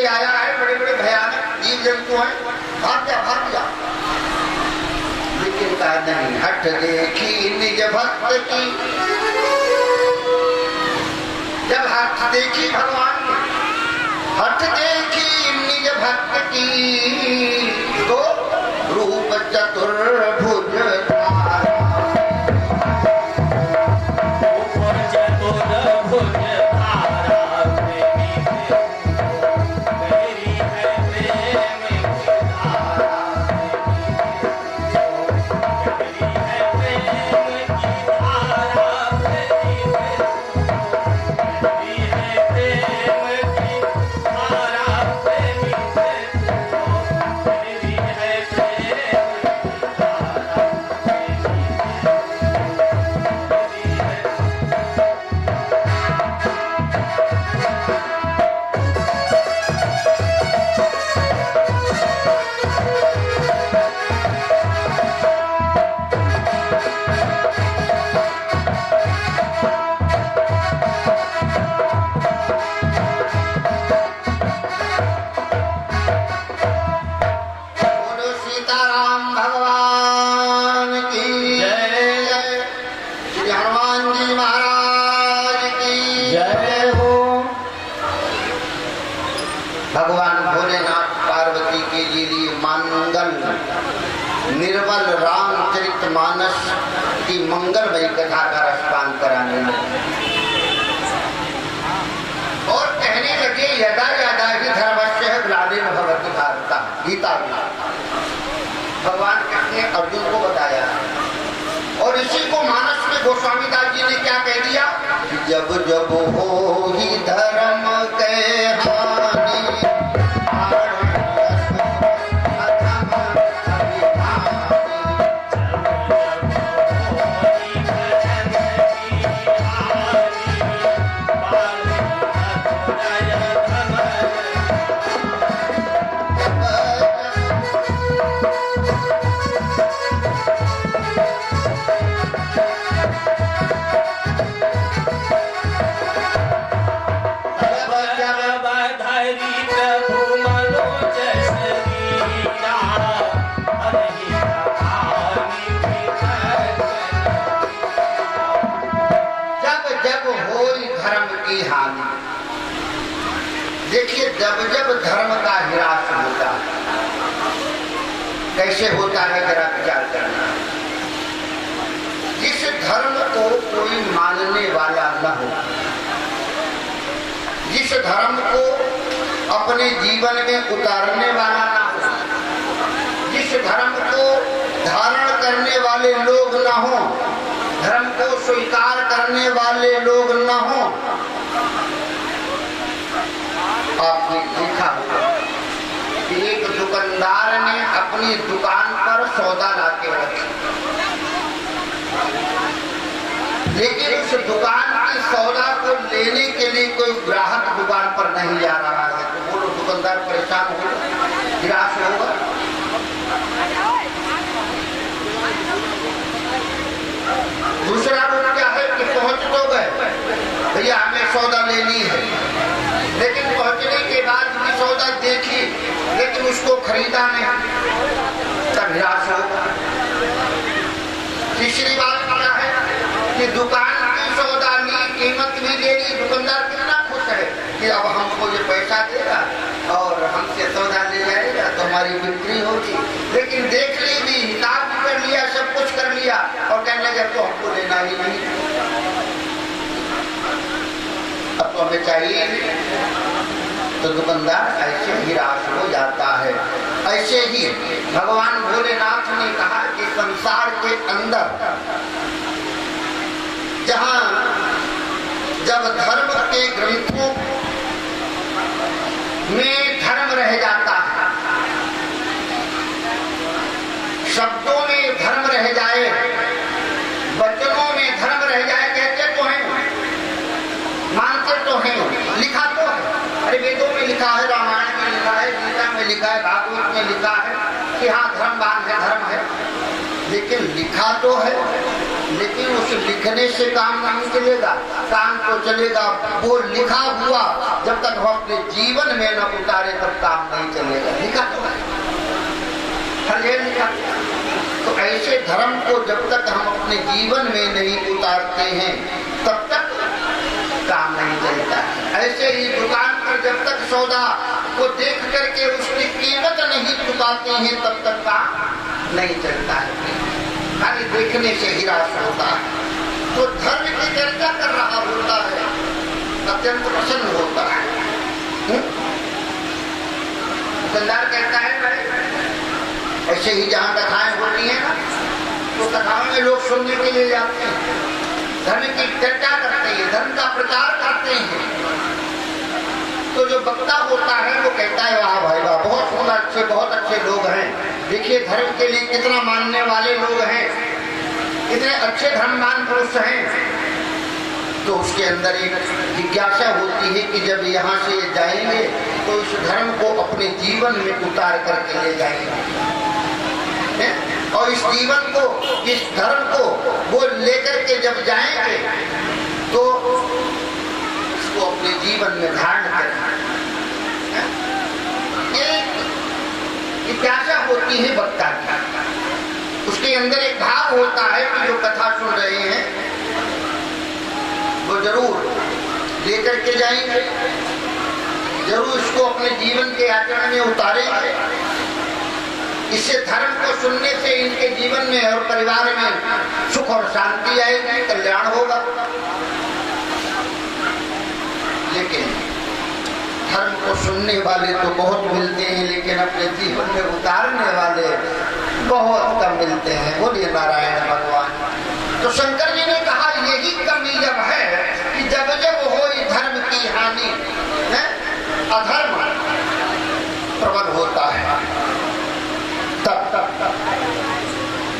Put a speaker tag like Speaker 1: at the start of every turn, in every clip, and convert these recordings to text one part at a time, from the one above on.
Speaker 1: आया है, बड़े बड़े भयानक जीव जंतु हैं, भाग जा भाग जा। लेकिन कहा नहीं, हट देखी निज भक्त की, जब हट देखी भगवान ने, हट देखी निज भक्त की, तो रूप चतुर्भुज निर्मल रामचरित मानस की मंगलमयी कथा का रसपान कराने लगे और कहने लगे यदा यदा ही धर्मस्य ग्लानिर् भवति भारत। गीता भगवान कृष्ण ने अर्जुन को बताया और इसी को मानस में गोस्वामी दास जी ने क्या कह दिया, जब जब हो ही धर्म के हानि जब जब धर्म का ह्रास होता है, कैसे होता है जरा विचार करना। जिस धर्म को कोई मानने वाला न हो, जिस धर्म को अपने जीवन में उतारने वाला न हो, जिस धर्म को धारण करने वाले लोग न हो, धर्म को स्वीकार करने वाले लोग न हो, आपने देखा कि एक दुकानदार ने अपनी दुकान पर सौदा लाके रखी, लेकिन उस दुकान की सौदा को लेने के लिए कोई ग्राहक दुकान पर नहीं जा रहा है, तो बोलो दुकानदार परेशान होगा, निराश होगा। दूसरा रूप क्या है कि पहुंच तो गए, भैया हमें सौदा लेनी है, लेकिन पहुंचने के बाद भी सौदा देखी लेकिन उसको खरीदा नहीं, तब निराश होगा। तीसरी बात क्या है कि दुकान की सौदा ली, कीमत भी दे दी, दुकानदार कितना खुश है कि अब हमको ये पैसा देगा और हमसे सौदा ले जाएगा तो हमारी बिक्री होगी, लेकिन देख ली भी, हिसाब भी कर लिया, सब कुछ कर लिया और कहने लगे तो हमको लेना ही नहीं, अब तो हमें चाहिए। तो दुकानदार ऐसे ही निराश हो जाता है। ऐसे ही भगवान भोलेनाथ ने कहा कि संसार के अंदर जहां जब धर्म के ग्रंथों में धर्म रह जाता है, शब्दों में धर्म रह जाए, वचनों में धर्म रह जाए, कहते तो हैं, मानते तो हैं, लिखा तो है, अरे वेदों में लिखा है, रामायण में लिखा है, गीता में लिखा है, भागवत में लिखा है कि हाँ धर्मवान है, धर्म है, लेकिन लिखा तो है लेकिन उस लिखने से काम नहीं चलेगा। काम तो चलेगा वो लिखा हुआ, जब तक हम अपने जीवन में न उतारे तब काम नहीं चलेगा। लिखा तो है, हर जगह लिखा। तो ऐसे धर्म को जब तक हम अपने जीवन में नहीं उतारते हैं तब तक काम नहीं चलता। ऐसे ही दुकान पर जब तक सौदा को देख करके उसकी कीमत नहीं चुकाते हैं तब तक काम नहीं चलता है। खाली देखने से ही रास होता है। तो धर्म की चर्चा कर रहा होता है, अत्यंत प्रसन्न होता है। दुकानदार कहता है भाई, ऐसे ही जहाँ कथाएं होती हैं ना, तो कथाओं में लोग सुनने के लिए जाते हैं, धर्म की चर्चा करते हैं, धर्म का प्रचार करते हैं। तो जो वक्ता होता है वो कहता है वाह भाई वाह, बहुत सुंदर, अच्छे, बहुत अच्छे लोग हैं। देखिए धर्म के लिए कितना मानने वाले लोग हैं, इतने अच्छे धर्मवान पुरुष हैं। तो उसके अंदर एक जिज्ञासा होती है कि जब यहाँ से जाएंगे तो इस धर्म को अपने जीवन में उतार करके ले जाएंगे, और इस जीवन को, इस धर्म को वो लेकर के जब जाएंगे तो इसको अपने जीवन में धारण करें। ये जिज्ञासा होती है वक्ता की। उसके अंदर एक भाव होता है कि जो कथा सुन रहे हैं वो जरूर लेकर के जाएंगे, जरूर इसको अपने जीवन के आचरण में उतारेंगे। इससे धर्म को सुनने से इनके जीवन में और परिवार में सुख और शांति आएगी, कल्याण होगा। लेकिन धर्म को सुनने वाले तो बहुत मिलते हैं, लेकिन अपने जीवन में उतारने वाले बहुत कम मिलते हैं। बोलिए नारायण भगवान। तो शंकर जी ने कहा यही कमी जब है कि जब जब हो धर्म की हानि, अधर्म प्रबल होता है, तब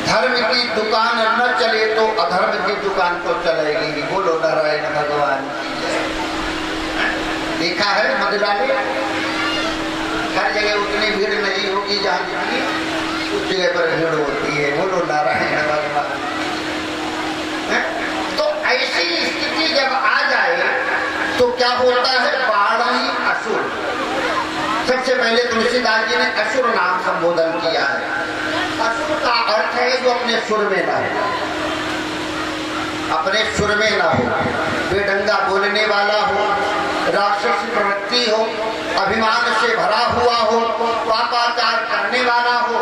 Speaker 1: धर्म की दुकान न चले तो अधर्म की दुकान तो चलेगी। बोलो नारायण भगवान। देखा है मदुराले, हर जगह उतनी भीड़ नहीं होगी जहाँ जितनी उस जगह पर भीड़ होती है। बोलो नारायण भगवान। तो ऐसी स्थिति जब आ जाए तो क्या होता है, बाणी असुर। सबसे पहले तुलसीदास जी ने असुर नाम संबोधन किया है। असुर का अर्थ है जो अपने सुर में ना हो, अपने सुर में ना हो, बेढंगा बोलने वाला हो, राक्षस प्रवृत्ति हो, अभिमान से भरा हुआ हो, पापाचार करने वाला हो,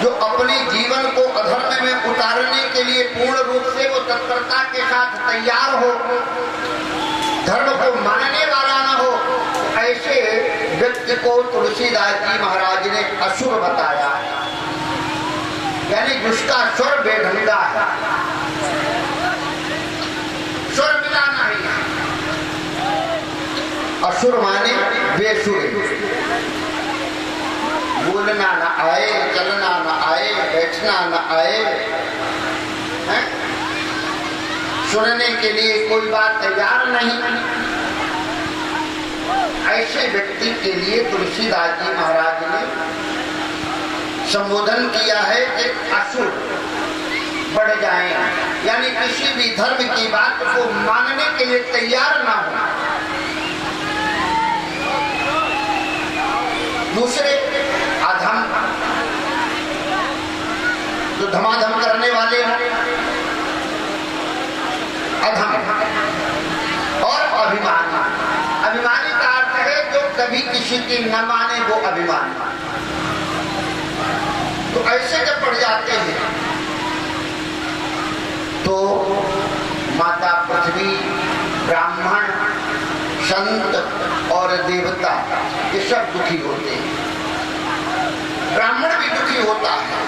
Speaker 1: जो अपने जीवन को अधर्म में उतारने के लिए पूर्ण रूप से वो तत्परता के साथ तैयार हो, धर्म को मानने वाला ना हो, ऐसे व्यक्ति को तुलसीदास जी महाराज ने असुर बताया। यानी जिसका स्वर बेढंगा है, स्वर मिला नहीं है। असुर माने बेसुर, बोलना न आए, चलना न आए, बैठना न आए, सुनने के लिए कोई बात तैयार नहीं। ऐसे व्यक्ति के लिए तुलसीदास जी महाराज ने संबोधन किया है कि असुर बढ़ जाए, यानी किसी भी धर्म की बात को मानने के लिए तैयार ना हो। दूसरे अधम, जो धमाधम करने वाले हैं, अधम, और अभिमानी। अभिमानी का अर्थ है जो कभी किसी की न माने वो अभिमानी। तो ऐसे जब पड़ जाते हैं तो माता पृथ्वी, ब्राह्मण, संत और देवता ये सब दुखी होते हैं। ब्राह्मण भी दुखी होता है,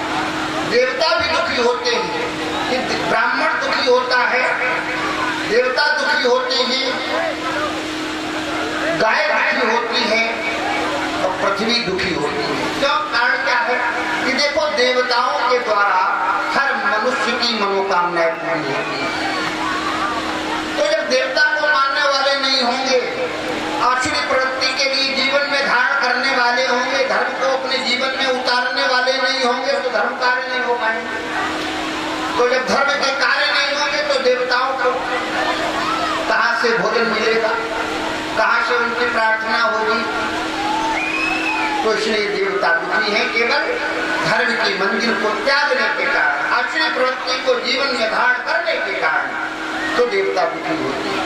Speaker 1: देवता भी दुखी होते हैं। कि ब्राह्मण दुखी होता है, देवता दुखी होते हैं, गाय दुखी होती है और पृथ्वी दुखी होती है। क्यों? कारण क्या है कि देखो देवताओं के द्वारा हर मनुष्य की मनोकामनाएं पूरी होती है। तो जब देवता को मानने वाले नहीं होंगे, आसुरी प्रवृत्ति के लिए जीवन में धारण करने वाले होंगे, धर्म को अपने जीवन में उतारने वाले नहीं होंगे, तो धर्म कार्य नहीं हो पाएंगे। तो जब धर्म के कार्य नहीं होंगे तो देवताओं को कहां से भोजन मिलेगा, कहां से उनकी प्रार्थना होगी। तो इसलिए देवता दुखी हैं केवल धर्म की मंदिर को त्यागने के कारण, आश्रय प्रवृत्ति को जीवन में धारण करने के कारण तो देवता दुखी होती है।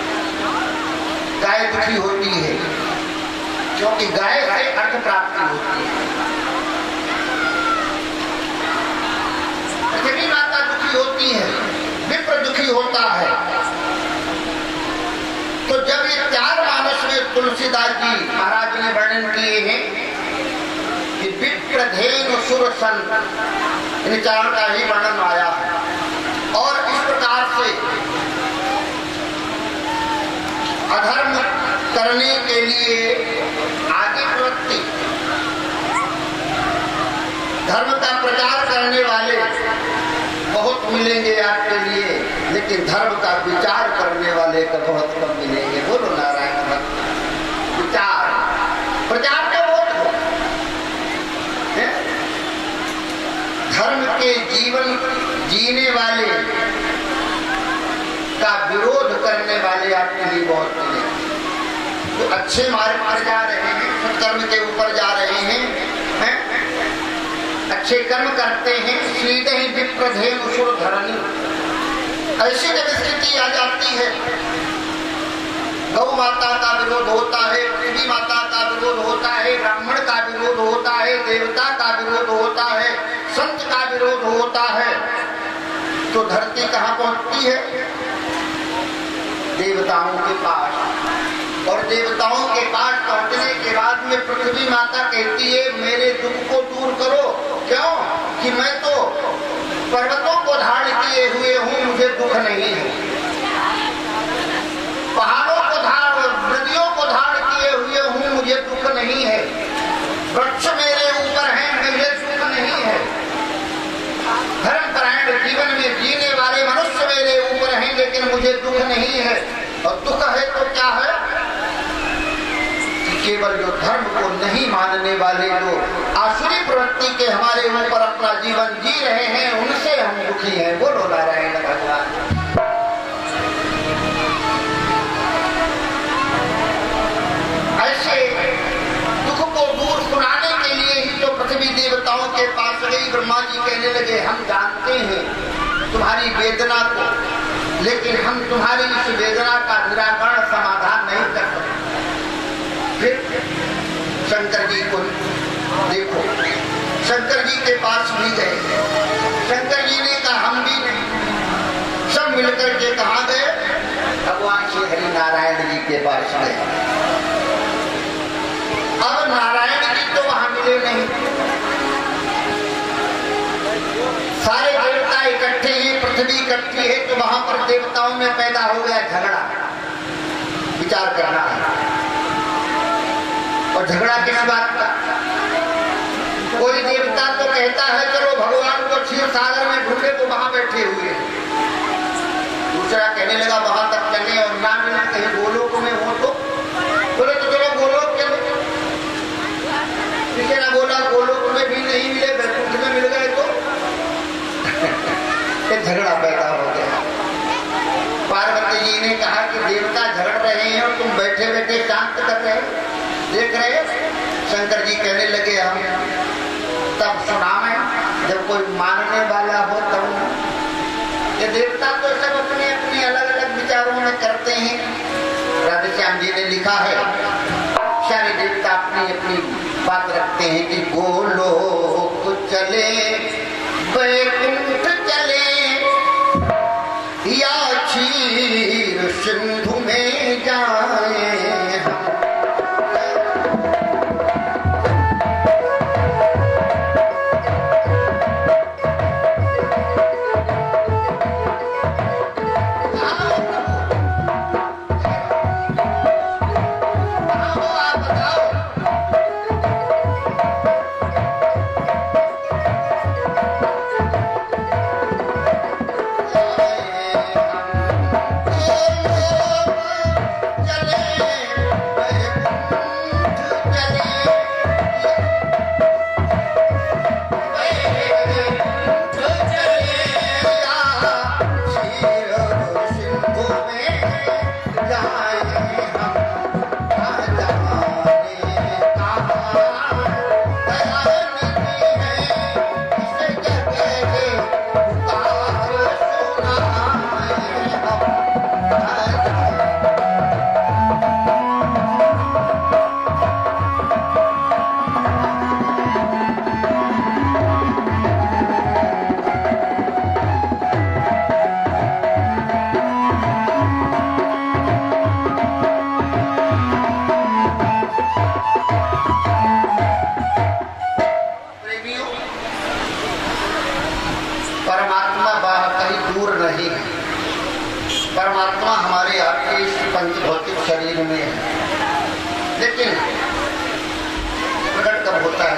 Speaker 1: गाय दुखी होती है क्योंकि गाय से अर्थ प्राप्ति होती है। पृथ्वी माता दुखी होती है, विप्र दुखी होता है। तो जब ये 4 मानस में तुलसीदास जी महाराज ने वर्णन किए हैं कि विप्र धेनु सुर संत, इन 4 का ही वर्णन आया है। और इस प्रकार से अधर्म करने के लिए आगे प्रवृत्ति, धर्म का प्रचार करने वाले बहुत मिलेंगे आपके लिए, लेकिन धर्म का विचार करने वाले का बहुत कम मिलेंगे। बोलो नारायण भक्त। विचार प्रचार का बहुत है, धर्म के जीवन जीने वाले का विरोध करने वाले आपके लिए बहुत मिलेंगे। तो अच्छे मार्ग पर जा रहे हैं, सत्कर्म के ऊपर जा रहे हैं, अच्छे कर्म करते हैं, सीधे ही विप्र धेनु सुर धरनी। ऐसी जब स्थिति आ जाती है, गौ माता का विरोध होता है, पृथ्वी माता का विरोध होता है, ब्राह्मण का विरोध होता है, देवता का विरोध होता है, संत का विरोध होता है, तो धरती कहाँ पहुंचती है? देवताओं के पास। और देवताओं के पास पहुंचने के बाद में पृथ्वी माता कहती है मेरे दुख को दूर करो। क्यों? कि मैं तो पर्वतों को धारण किए हुए हूँ, मुझे दुख नहीं है। पहाड़ों को धारण, नदियों को धारण किए हुए हूँ, मुझे दुख नहीं है। वृक्ष मेरे ऊपर हैं, मुझे दुख नहीं है। धर्मपरायण जीवन में जीने वाले मनुष्य मेरे ऊपर हैं, लेकिन मुझे दुख नहीं है। और दुख है तो क्या है? केवल जो धर्म को नहीं मानने वाले, जो आसुरी प्रवृत्ति के हमारे ऊपर अपना जीवन जी रहे हैं, उनसे हम दुखी हैं। बोलो नारायण भगवान। ऐसे दुख को दूर सुनाने के लिए ही तो पृथ्वी देवताओं के पास गई। ब्रह्मा जी कहने लगे हम जानते हैं तुम्हारी वेदना को, लेकिन हम तुम्हारी इस वेदना का निराकरण समाधान नहीं कर सकते। फिर शंकर जी को देखो, शंकर जी के पास भी गए। शंकर जी ने कहा हम भी नहीं। सब मिलकर के कहाँ गए? भगवान श्री हरि नारायण जी के पास गए। अब नारायण जी तो वहां मिले नहीं। सारे देवता इकट्ठे हैं, पृथ्वी इकट्ठी है, तो वहां पर देवताओं में पैदा हो गया झगड़ा। विचार करना है। और झगड़ा किस बात का? कोई देवता तो कहता है चलो भगवान को क्षीर सागर में ढूंढे, तो वहां बैठे हुए। दूसरा कहने लगा वहां तक चले और ना मिले, कहीं गोलोक में हो तो बोले तो चलो गोलोक चले। किसी ने बोला गोलोक में भी नहीं मिले, बैकुंठ में मिल गए तो झगड़ा पैदा हो गया। पार्वती जी ने कहा कि देवता झगड़ रहे हैं और तुम बैठे बैठे शांत कर रहे हो, देख रहे। शंकर जी कहने लगे हम तब सुना मैं जब कोई मानने वाला हो तब। ये देवता तो सब अपने अपने अलग अलग विचारों में करते हैं। राधेश्याम जी ने लिखा है सारे देवता अपनी अपनी बात रखते हैं कि गोलोक चले, वैकुंठ चले, या क्षीर सिंधु में जाए।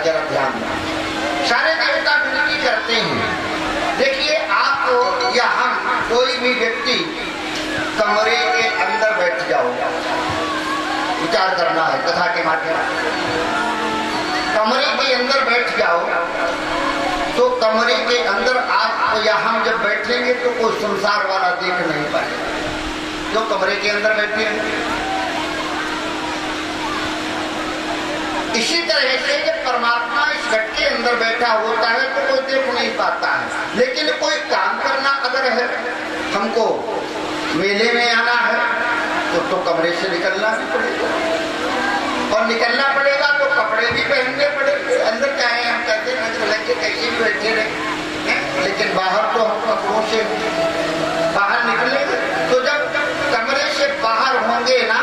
Speaker 1: जरा ध्यान दें। सारे देवता विनती करते हैं। देखिए आप या हम कोई भी व्यक्ति कमरे के अंदर बैठ जाओ, विचार करना है कथा के माध्यम से। कमरे के अंदर बैठ जाओ तो कमरे के अंदर आप या हम जब बैठेंगे तो कोई संसार वाला देख नहीं पाएगा जो कमरे के अंदर बैठे हैं। इसी तरह से जब परमात्मा इस घट के अंदर बैठा होता है तो कोई देख नहीं पाता है। लेकिन कोई काम करना अगर है, हमको मेले में आना है तो कमरे से निकलना भी पड़ेगा, और निकलना पड़ेगा तो कपड़े भी पहनने पड़ेंगे। अंदर चाहे हम कहते हैं चलेंगे कैसे भी बैठे रहे, लेकिन बाहर तो हम कपड़ों से बाहर निकलेंगे। तो जब कमरे से बाहर होंगे ना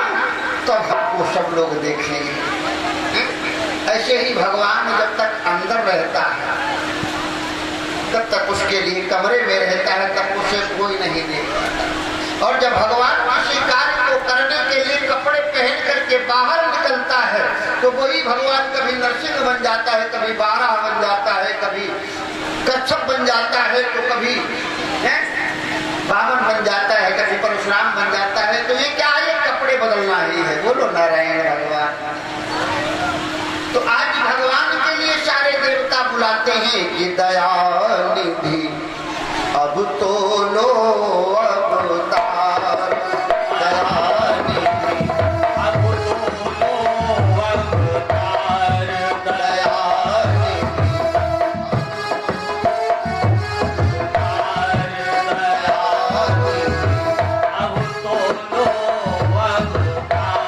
Speaker 1: तब हमको सब लोग देखेंगे। ऐसे ही भगवान जब तक अंदर रहता है तब तक उसके लिए कमरे में रहता है, तब उसे कोई नहीं देखता। और जब भगवान किसी कार्य को करने के लिए कपड़े पहन करके बाहर निकलता है तो वही भगवान कभी नरसिंह बन जाता है, कभी बारह बन जाता है, कभी कच्छप बन जाता है, तो कभी बामन बन जाता है, कभी परशुराम बन जाता है। तो ये क्या है, कपड़े बदलना ही है। बोलो नारायण भगवान। तो आज भगवान के लिए सारे देवता बुलाते हैं कि दयानिधि अब तो लो अवतार, दयानिधि अब तो लो अवतार, दयानिधि अब तो लो अवतार।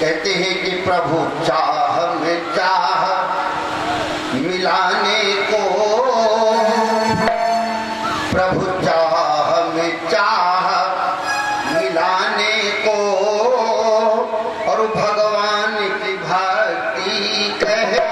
Speaker 1: कहते हैं कि प्रभु चाह में चाह मिलाने को, प्रभु चाह में चाह मिलाने को, और भगवान की भक्ति कहते हैं।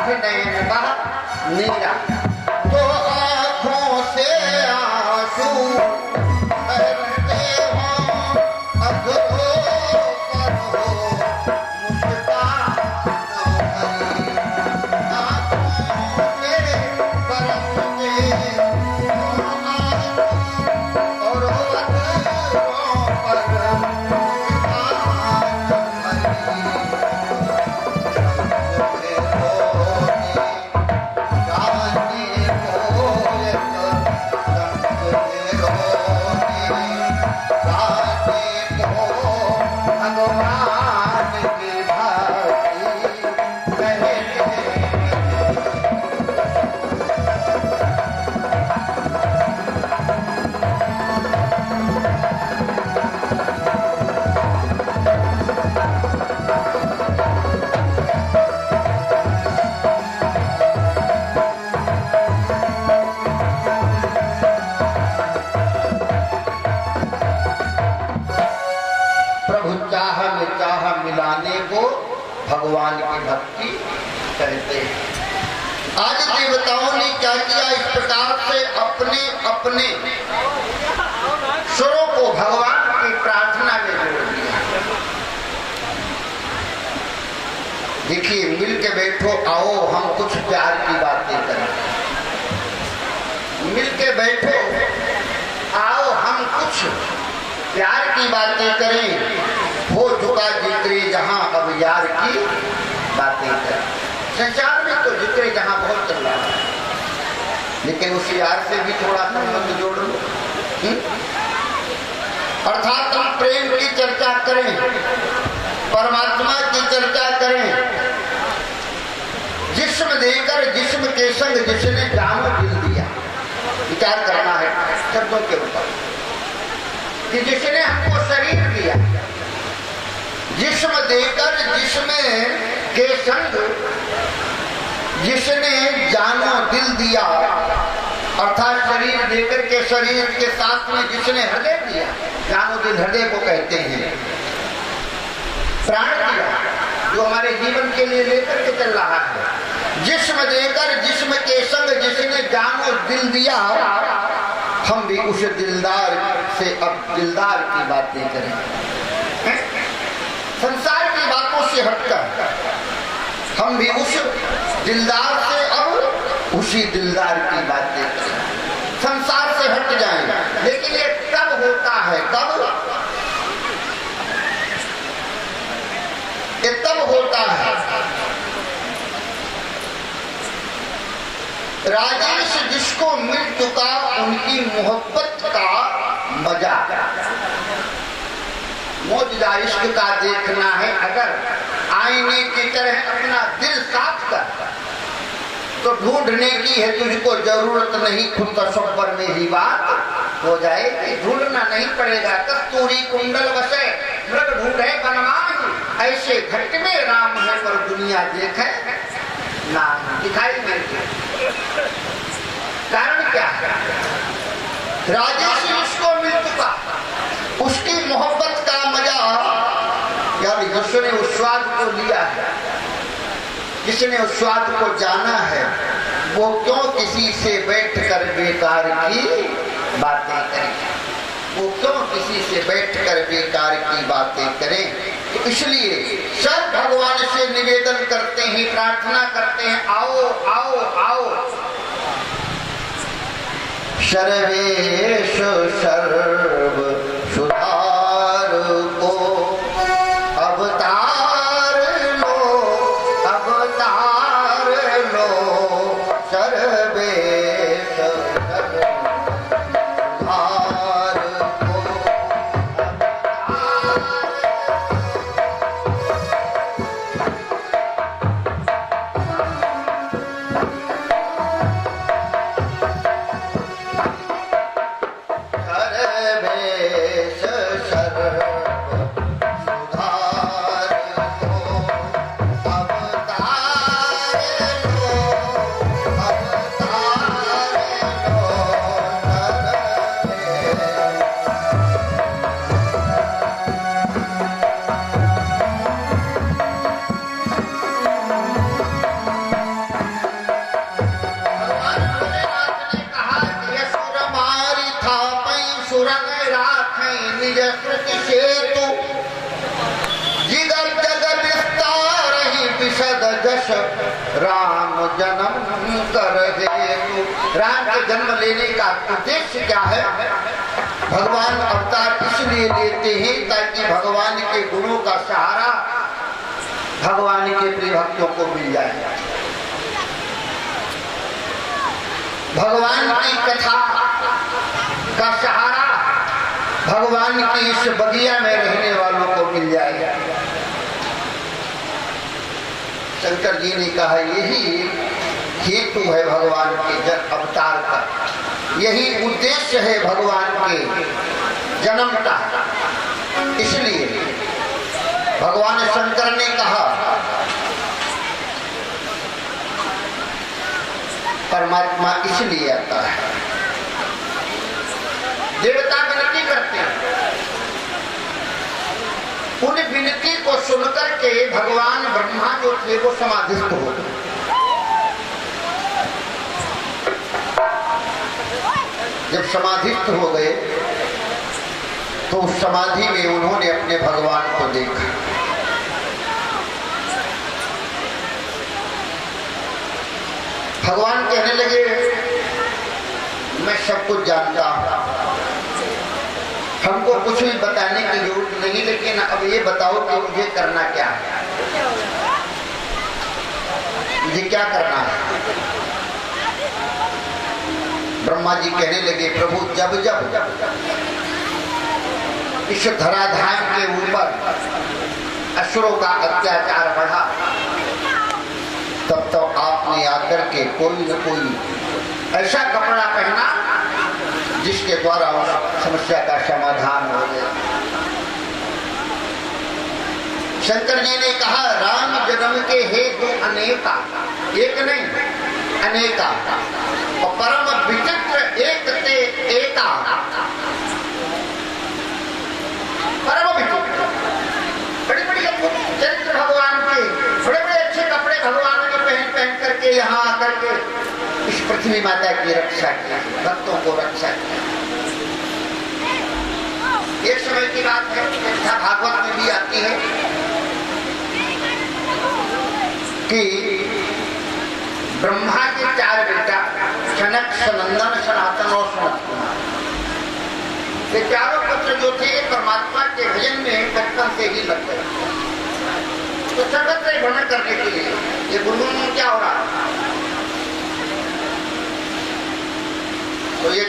Speaker 1: मुख नैन बहा नीरा, तो आँखों से आंसू बहते हों अधरों पर हो मुस्कान भरी, आँखों से बरसते हों आंसू और अधरों पर मुस्कान भरी। मिलाने को भगवान की भक्ति कहते हैं। आज देवताओं ने क्या किया, इस प्रकार से अपने अपने स्वरों को भगवान की प्रार्थना में जोड़ दिया। देखिए, मिल के बैठो, आओ हम कुछ प्यार की बातें करें। मिल के बैठो, आओ हम कुछ प्यार की बातें करें। हो चुका जिक्र जहां, अब यार की बातें करें। संसार में तो जिक्र जहां बहुत चल रहा है, लेकिन उस यार से भी थोड़ा संबंध जोड़ लो। अर्थात हम प्रेम की चर्चा करें, परमात्मा की चर्चा करें। जिस्म देकर जिस्म के संग जिसने जानो दिल दिया, विचार करना है शब्दों के ऊपर कि जिसने हमको शरीर दिया, जिस्म देकर जिस्म के संग जिसने जानो दिल दिया, अर्थात शरीर देकर के शरीर के साथ में जिसने हृदय दिया, जानो दिल हृदय को कहते हैं, प्राण दिया जो हमारे जीवन के लिए लेकर के चल रहा है। जिस्म देकर जिस्म के संग जिसने जानो दिल दिया, हम भी उस दिलदार से अब दिलदार की बातें करें। संसार की बातों से हटकर हम भी उस दिलदार से अब उसी दिलदार की बातें करें, संसार से हट जाएं। लेकिन ये कब होता है, कब? ये तब होता है राजेश जिसको मिल चुका उनकी मोहब्बत का मजा, मौजदा इश्क का देखना है। अगर आईने की तरह अपना दिल साफ कर तो ढूंढने की है तुझको जरूरत नहीं, खुद तसव्वुर में ही बात हो जाएगी। ढूंढना नहीं पड़ेगा। कस्तूरी कुंडल वसे मृग ढूंढे बनवान, ऐसे घट में राम है पर दुनिया देखे ना दिखाई नहीं दे। कारण क्या है? राजेश उसको मिल चुका, उसकी मोहब्बत का मजा, यानी जिसने उस स्वाद को लिया है, जिसने उस स्वाद को जाना है, वो क्यों किसी से बैठकर बेकार की बातें करें? वो क्यों किसी से बैठकर बेकार की बातें करें? तो इसलिए सब भगवान से निवेदन करते हैं, प्रार्थना करते हैं, आओ आओ आओ। सर्वेश सर्व सुधार को अवतार लो, अवतार लो। सर्वेश सर्व सुधार को सर्वेश श्रुति सेतु जिगर जग विस्तार ही विशद जश राम जन्म कर हेतु। राम के जन्म लेने का उद्देश्य क्या है? भगवान अवतार इसलिए लेते हैं ताकि भगवान के गुणों का सहारा भगवान के प्रिय भक्तों को मिल जाए। भगवान की कथा का सहारा भगवान की इस बगिया में रहने वालों को मिल जाएगा। शंकर जी ने कहा यही हेतु है भगवान के अवतार का, यही उद्देश्य है भगवान के जन्म का। इसलिए भगवान शंकर ने कहा परमात्मा इसलिए आता है। देवता विनती करते हैं, उन विनती को सुनकर के भगवान ब्रह्मा जो थे वो समाधिस्थ हो गए। जब समाधिस्थ हो गए तो उस समाधि में उन्होंने अपने भगवान को देखा। भगवान कहने लगे मैं सब कुछ जानता हूं, हमको कुछ भी बताने की जरूरत नहीं, लेकिन अब ये बताओ कि मुझे करना क्या है, मुझे क्या करना है? ब्रह्मा जी कहने लगे प्रभु जब जब इस धराधाम के ऊपर असुरों का अत्याचार बढ़ा तब तो आपने आकर के कोई न कोई ऐसा कपड़ा पहना जिसके द्वारा उस समस्या का समाधान हो गया। शंकर जी ने कहा राम जन्म के हेतु अनेका, एक नहीं अनेका, और परम विचित्र एक ते एका, परम विचित्र बड़ी बड़ी चरित्र भगवान के, बड़े बड़े अच्छे कपड़े भगवान ने पहन करके यहाँ आकर के इस पृथ्वी माता की रक्षा की, भक्तों को रक्षा की। एक समय की बात है, भागवत में भी आती है कि ब्रह्मा के 4 बेटा सनक, सनंदन, सनातन और सनत कुमार, ये चारों पुत्र जो थे परमात्मा के भजन में बचपन से ही लग गए। तो सर्वत्र भ्रमण करने के लिए ये गुनगुन क्या हो रहा है? तो ये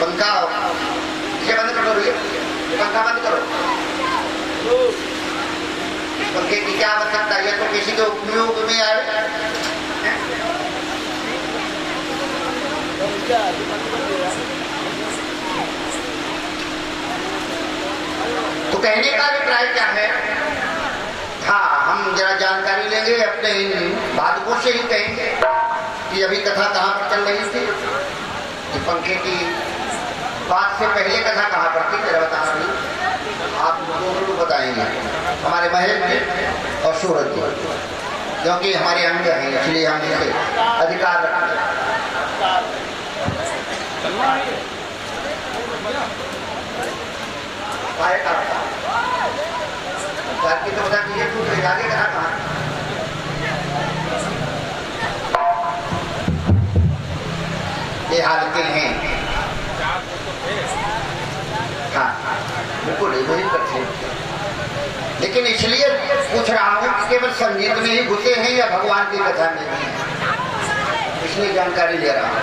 Speaker 1: पंखा ये बंद कर दो, पंखा बंद करो। पंखे की क्या आवश्यकता है? तो किसी के उपयोग में आए। तो कहने का अभिप्राय क्या है? हाँ, हम जरा जानकारी लेंगे अपने इन बाधकों से ही कहेंगे कि अभी कथा कहाँ पर चल रही थी। कि पंखे की बात से पहले कथा कहाँ पर थी जरा बताना भी, आप दोनों को बताएंगे। हमारे महल में और सूरज में, क्योंकि हमारे अंग हैं इसलिए हम इसे अधिकार रखते हैं। की तो बता दीजिए तू आगे कहा ये हालतें हैं। हाँ बिल्कुल वही करते, लेकिन इसलिए पूछ रहा हूँ कि केवल संगीत में ही घुसे हैं या भगवान की कथा में भी, इसलिए जानकारी ले रहा हूँ।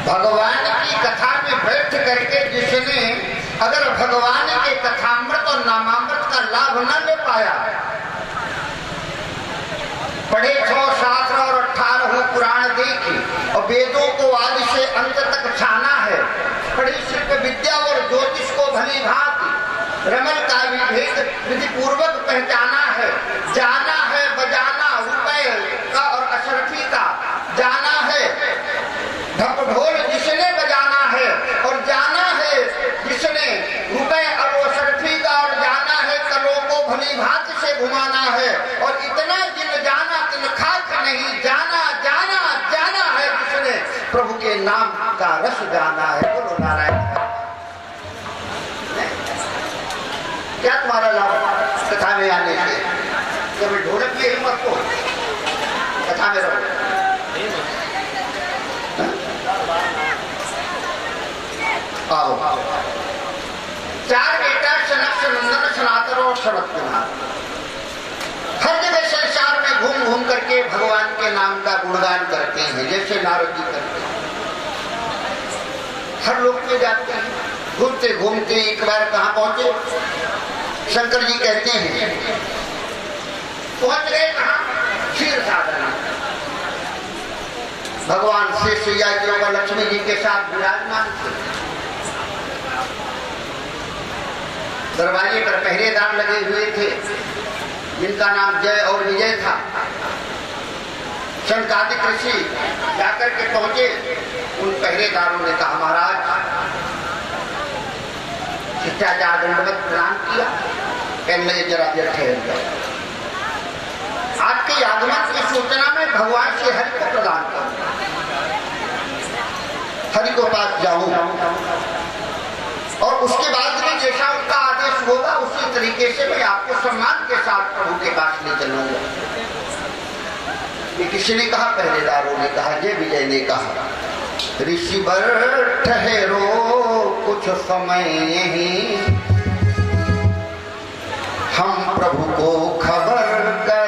Speaker 1: भगवान की कथा में बैठ करके जिसने अगर भगवान के कथामृत और नामामृत का लाभ न ले पाया, पढ़े 6 शास्त्र और 18 पुराण देखी और वेदों को आदि से अंत तक छाना है, पढ़ी शिल्प विद्या और ज्योतिष को भली भांति रमल का विभेद विधि पूर्वक पहचाना है, जाना है बजाना रुपए का और अशरफी का, जाना है ढप ढोल जिसने बजाना है और जाना है जिसने रुपए और अशरफी का, और जाना है कलों को भली भांति से घुमाना है, और इतना जिन जाना तिन खाक नहीं, जाना जाना जाना है जिसने प्रभु के नाम का रस जाना है। बोलो नारायण। क्या तुम्हारा लाभ कथा में आने से? जब ढोलक में हिम्मत को कथा में रहो। आओ, चार बेटा सनक सनंदन सनातन और शरद कुमार हर जगह संसार में घूम घूम करके भगवान के नाम का गुणगान करते हैं, जैसे नारद जी करते हैं। हर लोक में जाते हैं, घूमते घूमते एक बार कहाँ पहुंचे? शंकर जी कहते हैं पहुंच गए कहाँ? क्षीर साधना। भगवान शेष या लक्ष्मी जी के साथ विराजमान थे। दरवाजे पर पहरेदार लगे हुए थे जिनका नाम जय और विजय था। शंकादिक ऋषि जाकर के पहुंचे, उन पहरेदारों ने कहा महाराज शिष्टाचार दंडवत प्रणाम किया, कहने जरा देर ठहर गए। आपके आगमन की सूचना में भगवान से हरि को प्रदान करूं, हरि को पास जाऊं और उसके बाद में जैसा उनका आदेश होगा उसी तरीके से मैं आपको सम्मान के साथ प्रभु के पास ले चलूंगा। किसी ने कहा? पहरेदारों ने कहा, जय विजय ने कहा ऋषि वर ठहरो कुछ समय यहीं, हम प्रभु को खबर कराएं।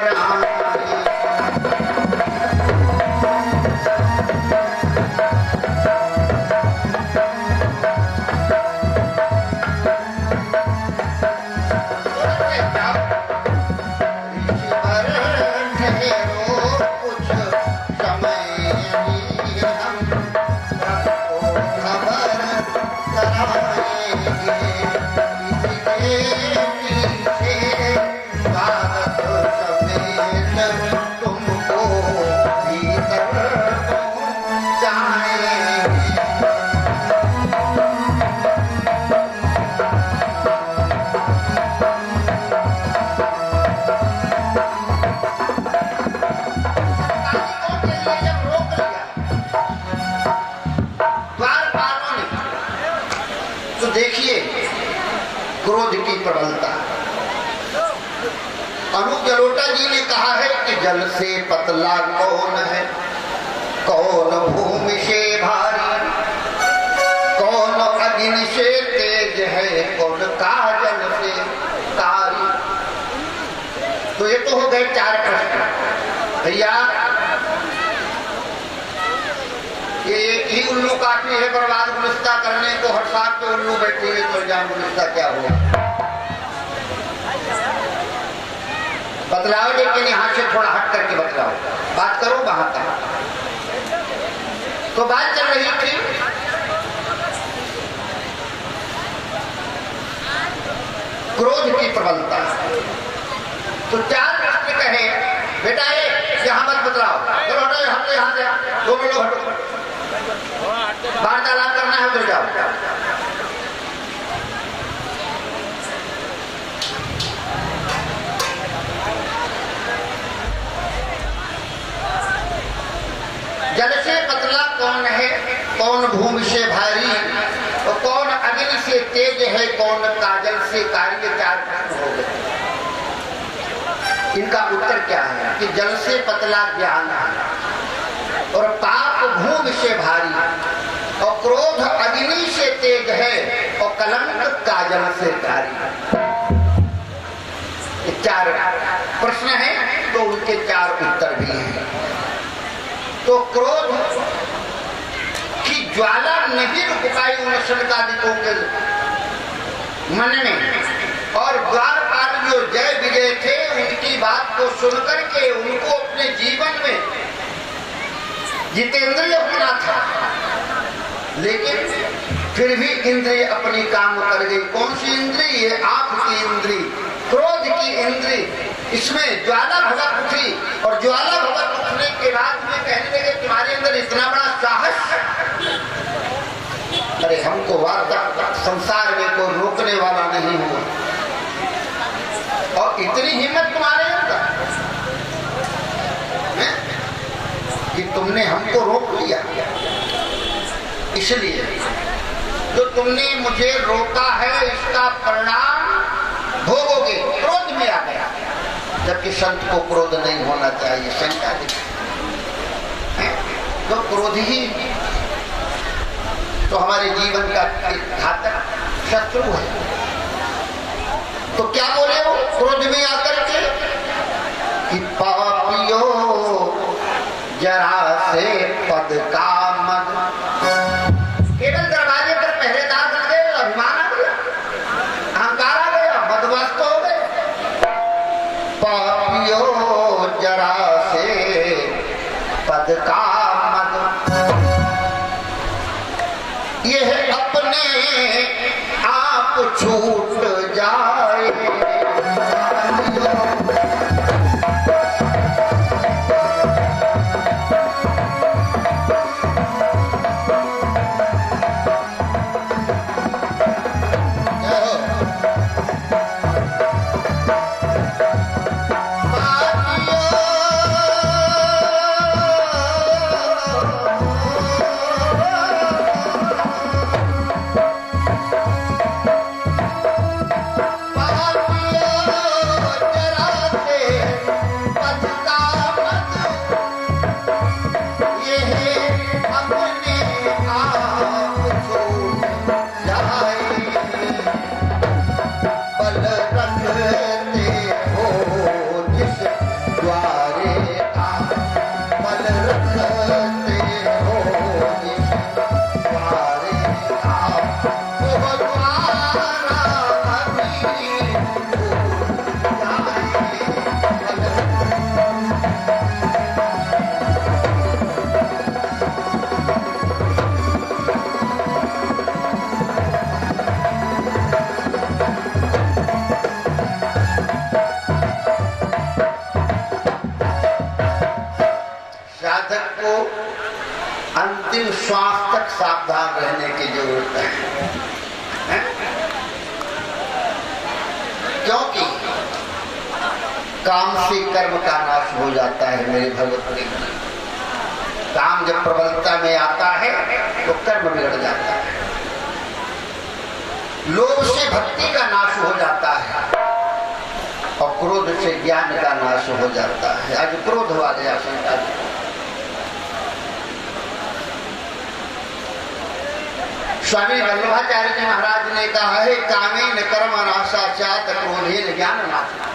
Speaker 1: क्रोध की प्रबलता। अनूप जलोटा जी ने कहा है कि जल से पतला कौन है, कौन भूमि से भारी, कौन अग्नि से तेज है, कौन काजल से कारी। तो ये तो हो गए चार प्रश्न। भैया ये एक ही उल्लू काटनी है बर्बाद गुलिस्ता करने को, हर साथ पे उल्लू बैठे हुए तो जान गुलिस्ता क्या हुआ? बतलाओ, लेकिन यहाँ से थोड़ा हट करके बतलाओ, बात करो वहां तक। तो बात चल रही थी क्रोध की प्रबलता। तो चार प्रश्न कहे बेटा ये यहाँ मत बतलाओ, चलो हटो यहाँ से, दोनों लोग हटो, वार्तालाप करना है तो जाओ। जल से पतला कौन है, कौन भूमि से भारी, और कौन अग्नि से तेज है, कौन काजल से कारी। चार प्रश्न हो गए। इनका उत्तर क्या है कि जल से पतला ज्ञान है, और पाप भूमि से भारी, और क्रोध अग्नि से तेज है, और कलंक काजल से कारी। ये चार प्रश्न हैं, तो उनके चार उत्तर भी हैं। तो क्रोध की ज्वाला नहीं रुक पाई उन शनकादिकों के मन में, और द्वारपाल जो जय विजय थे उनकी बात को सुनकर के उनको अपने जीवन में जितेंद्रिय होना था, लेकिन फिर भी इंद्रिय अपनी काम कर गई। कौन सी इंद्रिय? ये आंख की इंद्रिय, क्रोध की इंद्रिय, इसमें ज्वाला भगत उठी, और ज्वाला भगत उठने के बाद में कहने लगे तुम्हारे अंदर इतना बड़ा साहस, अरे हमको वार्ता संसार में कोई रोकने वाला नहीं हुआ, और इतनी हिम्मत तुम्हारे अंदर कि तुमने हमको रोक लिया। इसलिए जो तुमने मुझे रोका है इसका परिणाम भोगोगे, क्रोध में आ गया, जबकि संत को क्रोध नहीं होना चाहिए। शंका है तो क्रोध ही तो हमारे जीवन का एक घातक शत्रु है। तो क्या बोले वो क्रोध में आकर के कि पापियो जरा से पद का मद, केवल दरवाजे पर पहरेदार बन गए, अभिमान आ गया, अहंकार आ गया, मदमस्त हो गए। पापियो जरा से पद का मद, यह अपने आप छूट जाए। अंतिम श्वास तक सावधान रहने की जरूरत है? क्योंकि काम से कर्म का नाश हो जाता है मेरे भगवत प्रेम। काम जब प्रबलता में आता है तो कर्म बिगड़ जाता है। लोभ से भक्ति का नाश हो जाता है और क्रोध से ज्ञान का नाश हो जाता है। आज क्रोध हुआ गया शंका जी। स्वामी वल्लभाचार्य जी महाराज ने कहा है, कामेन कर्म नाशा चात क्रोधेन ज्ञान नाशा।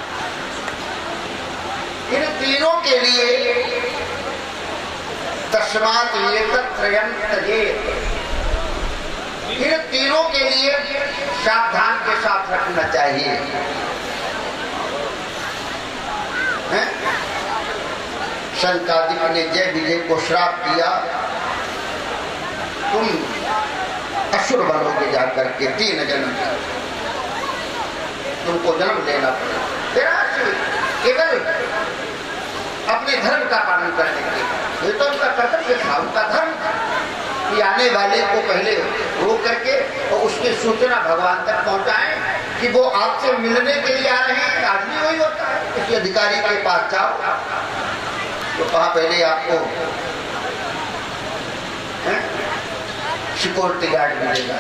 Speaker 1: इन तीनों के लिए तस्मात् एतत्त्रयं त्यजेत्, इन तीनों के लिए सावधान के साथ रखना चाहिए। शंकादिक ने जय विजय को श्राप दिया, तुम असुर बनोगे जाकर के 3 जन्म, तुमको जन्म लेना पड़ेगा केवल अपने धर्म का पालन करने के लिए। ये तो उनका कर्तव्य था, उनका धर्म कि आने वाले को पहले रोक करके और उसकी सूचना भगवान तक पहुंचाएं कि वो आपसे मिलने के लिए आ रहे हैं। आदमी वही होता है, किसी अधिकारी के पास जाओ तो कहा पहले आपको सिक्योरिटी गार्ड मिलेगा,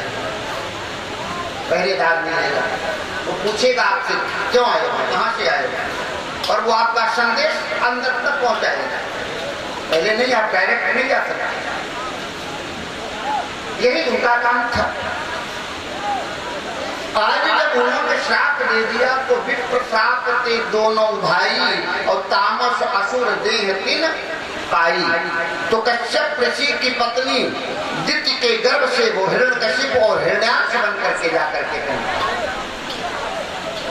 Speaker 1: पहरेदार मिलेगा, वो पूछेगा आपसे क्यों आए हो, कहाँ से आए हो, और वो आपका संदेश अंदर तक पहुंचाएगा। पहले नहीं, आप डायरेक्ट नहीं जा सकते। यही उनका काम था। आज जब उन्होंने श्राप दे दिया तो विप्र श्राप थे दोनों भाई और तामस असुर देह 3 पाई। तो कश्यप ऋषि की पत्नी दिति के गर्भ से वो हिरण्यकशिप और हिरण्याक्ष बन करके जाकर के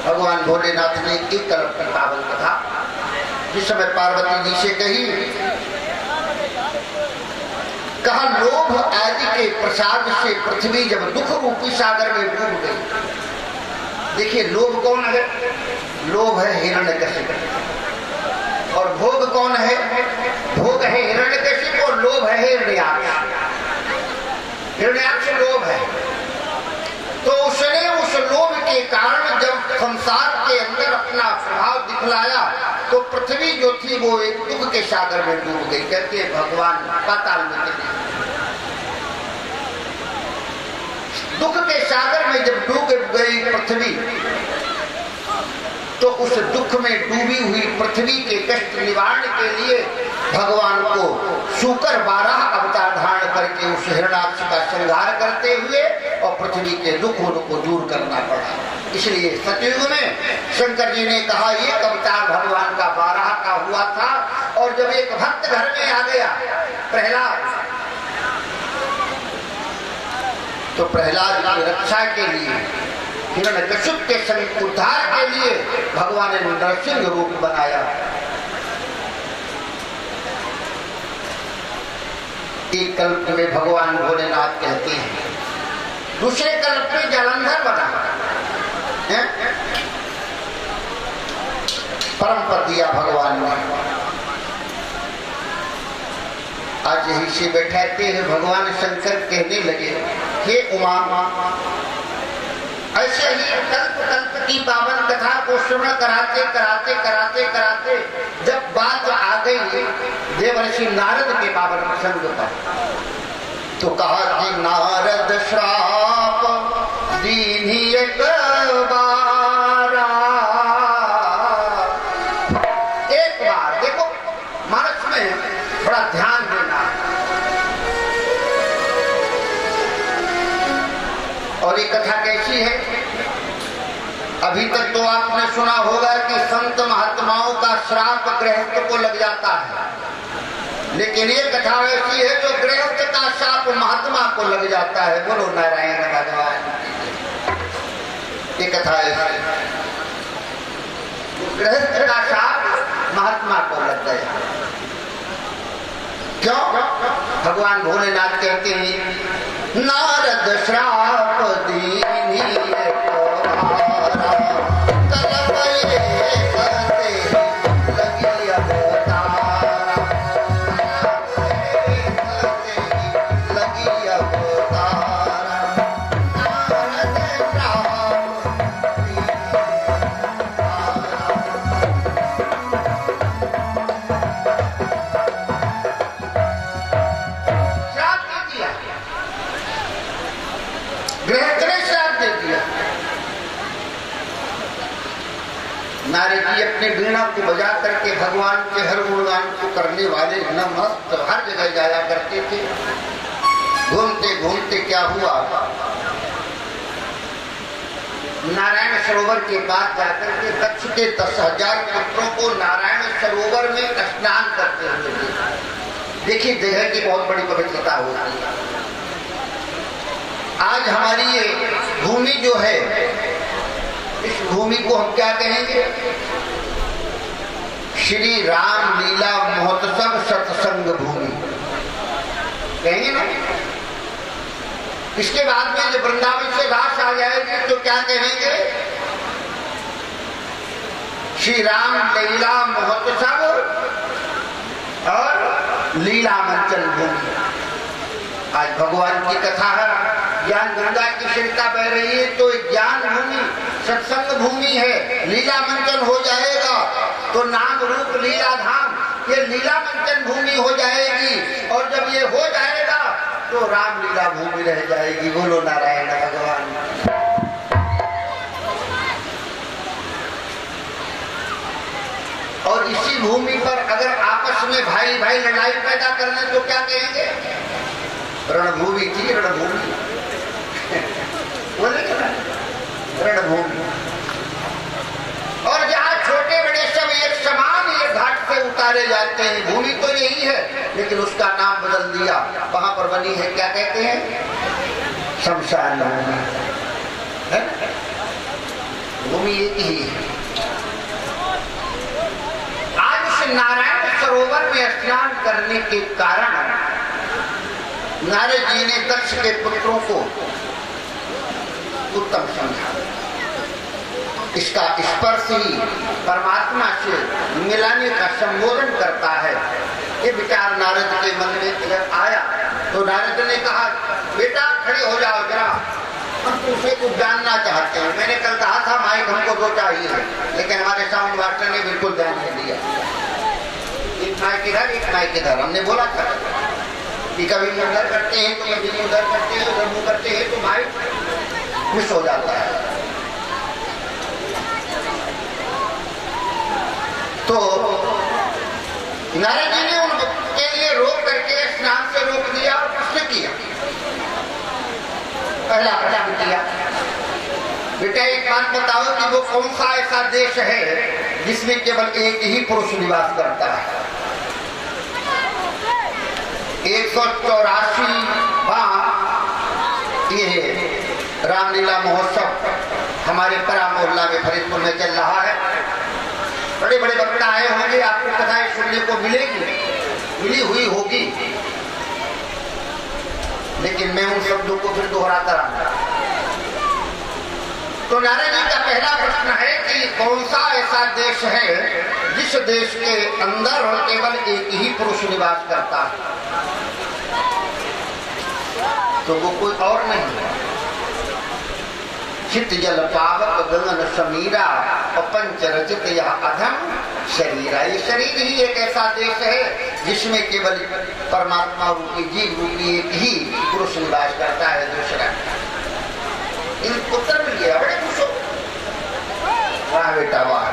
Speaker 1: भगवान भोलेनाथ ने एक कल्प की पावन कथा जिस समय पार्वती जी से कही, कहा लोभ आदि के प्रसाद से पृथ्वी जब दुख रूपी सागर में डूब गई। देखिए लोभ कौन है? लोभ है हिरण्यकशिप, और भोग कौन है? भोग है हिरण्यकशिप और लोभ है हिरण्याक्ष। हिरण्याक्ष लोभ है। तो उसने उस लोभ के कारण जब संसार के अंदर अपना प्रभाव दिखलाया तो पृथ्वी जो थी वो एक दुख के सागर में डूब गई। कहते भगवान पाताल में चले। दुख के सागर में जब डूब गई पृथ्वी उस दुख में डूबी हुई पृथ्वी के कष्ट निवारण के लिए भगवान को शूकर 12 अवतार धारण करके उस हिरण्याक्ष का संहार करते हुए और पृथ्वी के दुख उनको दूर करना पड़ा। इसलिए सतयुग में शंकर जी ने कहा एक अवतार भगवान का 12 का हुआ था। और जब एक भक्त घर में आ गया प्रहलाद, तो प्रहलाद की रक्षा के लिए हिरण्यकश्यप के संग उद्धार के लिए भगवान ने नरसिंह रूप बनाया। एक कल्प में भगवान भोलेनाथ कहते हैं, दूसरे कल्प में जालंधर बना है? परम पद दिया भगवान ने। आज यही से बैठाते हैं भगवान शंकर कहने लगे, हे उमा, ऐसे ही कल्प कल्प की पावन कथा को श्रवण कराते कराते कराते कराते जब बात आ गई देवर्षि नारद के पावन प्रसंग पर, तो कहा कि नारद श्राप दीन्ही एक बारा। एक बार देखो, मानस में बड़ा ध्यान देना। और ये कथा कैसी है? अभी तक तो आपने सुना होगा कि संत महात्माओं का श्राप गृहस्थ को लग जाता है, लेकिन ये कथा ऐसी है जो गृहस्थ का श्राप महात्मा को लग जाता है। बोलो नारायण भगवान। ये कथा ऐसी, गृहस्थ का श्राप महात्मा को लग गया। क्यों? भगवान भोलेनाथ कहते हैं, नारद श्राप दीन्ही एक बारा, कलप ये कहते लगी अवतारा, लगी अवतारा, नारद श्राप नारद जी अपने वीणा को बजा करके भगवान के हर गुणगान को करने वाले नमस्त हर जगह जाया करते थे। घूमते घूमते क्या हुआ, नारायण सरोवर के पास जाकर के दक्ष के 10,000 पुत्रों को नारायण सरोवर में स्नान करते हुए देखिए, जगह की बहुत बड़ी पवित्रता होती है। आज हमारी ये भूमि जो है, इस भूमि को हम क्या कहेंगे? श्री राम लीला महोत्सव सत्संग भूमि कहेंगे ना। इसके बाद में जब वृंदावन से रास आ जाएगी तो क्या कहेंगे? श्री राम लीला महोत्सव और लीला मंचन भूमि। आज भगवान की कथा है, ज्ञान गंगा की शिल्पा बह रही है, तो ज्ञान भूमि सत्संग भूमि है। लीला मंचन हो जाएगा तो नाम रूप लीला धाम, ये लीला मंचन भूमि हो जाएगी। और जब ये हो जाएगा तो राम लीला भूमि रह जाएगी। बोलो नारायण भगवान। और इसी भूमि पर अगर आपस में भाई भाई लड़ाई पैदा करने तो क्या कहेंगे? रणभूमि थी, रणभूमि बोलेंगे ना, रणभूमि। और जहाँ छोटे बड़े सब एक समान ये घाट से उतारे जाते हैं, भूमि तो यही है, लेकिन उसका नाम बदल दिया। वहां पर बनी है, क्या कहते हैं? शमशान भूमि है। भूमि एक ही है। आज उस नारायण सरोवर में स्नान करने के कारण नारद जी ने दक्ष के पुत्रों को उत्तम समझा। इसका स्पर्श ही परमात्मा से मिलाने का संबोधन करता है। ये विचार नारद के मन में जब आया तो नारद ने कहा, बेटा खड़े हो जाओ जरा, हम तुमसे कुछ जानना चाहते हैं। मैंने कल कहा था माइक हमको दो चाहिए, लेकिन हमारे साउंड मास्टर ने बिल्कुल ध्यान नहीं दिया। एक माइक इधर, एक माइक इधर। हमने बोला था कि कभी उधर करते हैं तो कभी उधर करते हैं, उधर मुँह करते हैं तो माइक मिस हो जाता है। तो नारद जी ने उनके लिए रोक करके स्नान से रोक दिया और प्रश्न किया। पहला प्रश्न किया, बेटा एक बात बताओ कि वो कौन सा ऐसा देश है जिसमें केवल एक ही पुरुष निवास करता है। 184 ये रामलीला महोत्सव हमारे परा मोहल्ला में फरीदपुर में चल रहा है। बड़े बड़े वक्ता आए होंगे, आपको कथाएं सुनने को मिलेगी, मिली हुई होगी, लेकिन मैं उन शब्दों को फिर दोहराता रहूंगा। तो नारद जी का पहला प्रश्न है कि कौन सा ऐसा देश है जिस देश के अंदर केवल एक ही पुरुष निवास करता है। तो वो कोई और नहीं है, चित जल पावक गगन समीरा और पंच रचित यह अधम शरीर। ये शरीर ही एक ऐसा देश है जिसमें केवल परमात्मा रूपी जीव रूपी एक ही पुरुष निवास करता है, दूसरा। इन उत्तर मिल गया, बड़े खुश हो, वाह बेटा वाह,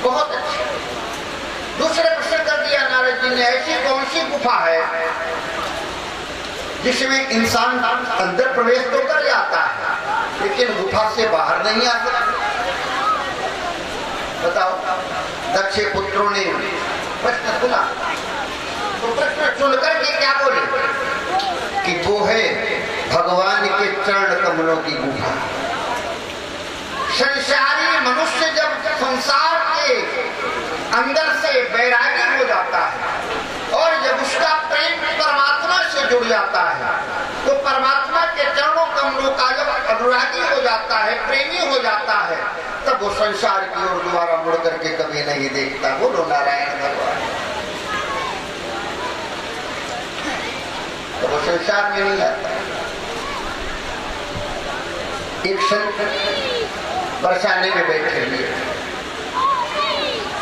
Speaker 1: बहुत अच्छा। दूसरे प्रश्न कर दिया नारद जी ने, ऐसी कौन सी गुफा है जिसमें इंसान अंदर प्रवेश तो कर जाता है लेकिन गुफा से बाहर नहीं आ सकता। बताओ, दक्ष पुत्रों ने प्रश्न सुना तो प्रश्न सुनकर के क्या बोले कि वो है भगवान के चरण कमलों की गुफा। संसारी मनुष्य जब संसार के अंदर से वैरागी हो जाता है और जब उसका प्रेम परमात्मा से जुड़ जाता है तो परमात्मा के चरणों कमलों का जब अनुरागी हो जाता है, प्रेमी हो जाता है, तब वो संसार की ओर दोबारा मुड़ करके कभी नहीं देखता। बोलो नारायण भगवान। तो वो संसार में नहीं आता। एक संत बरसाने में बैठे हुए,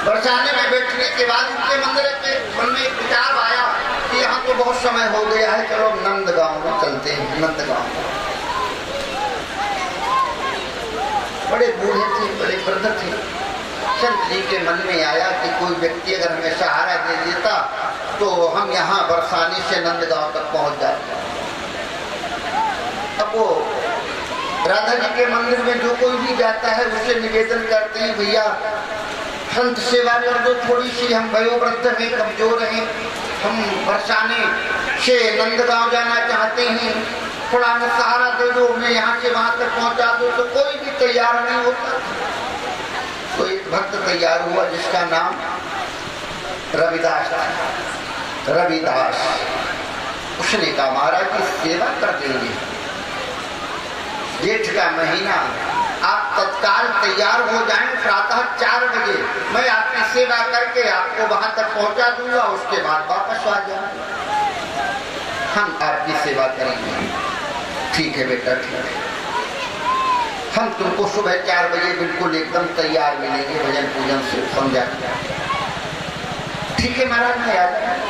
Speaker 1: बरसाने में बैठने के बाद उनके मंदिर के मन में एक विचार आया कि यहाँ तो बहुत समय हो गया है, चलो नंदगांव में चलते हैं। नंदगांव बड़े बूढ़े थे, बड़े वृद्ध थे। संत जी के मन में आया कि कोई व्यक्ति अगर हमें सहारा दे देता तो हम यहाँ बरसाने से नंदगांव तक पहुंच जाते। अब वो राधा जी के मंदिर में जो कोई भी जाता है उससे निवेदन करते हैं, भैया संत सेवा कर दो थोड़ी सी, हम वयोवृद्ध हैं, कमजोर हैं, हम बरसाने से नंदगांव जाना चाहते हैं, थोड़ा हमें सहारा दे दो, हमें यहाँ से वहां तक पहुंचा दो। तो कोई भी तैयार नहीं होता। तो एक भक्त तैयार हुआ जिसका नाम रविदास था। रविदास उसने कहा महाराज की सेवा कर देंगे, जेठ का महीना, आप तत्काल तैयार हो जाएं, प्रातः 4 बजे मैं आपकी सेवा करके आपको वहां तक पहुंचा दूंगा, उसके बाद वापस आ जाए, हम आपकी सेवा करेंगे। ठीक है बेटा, ठीक है, हम तुमको सुबह 4 बजे बिल्कुल एकदम तैयार मिलेंगे, भजन पूजन से समझा। ठीक है महाराज, मैं आ जाऊंगा।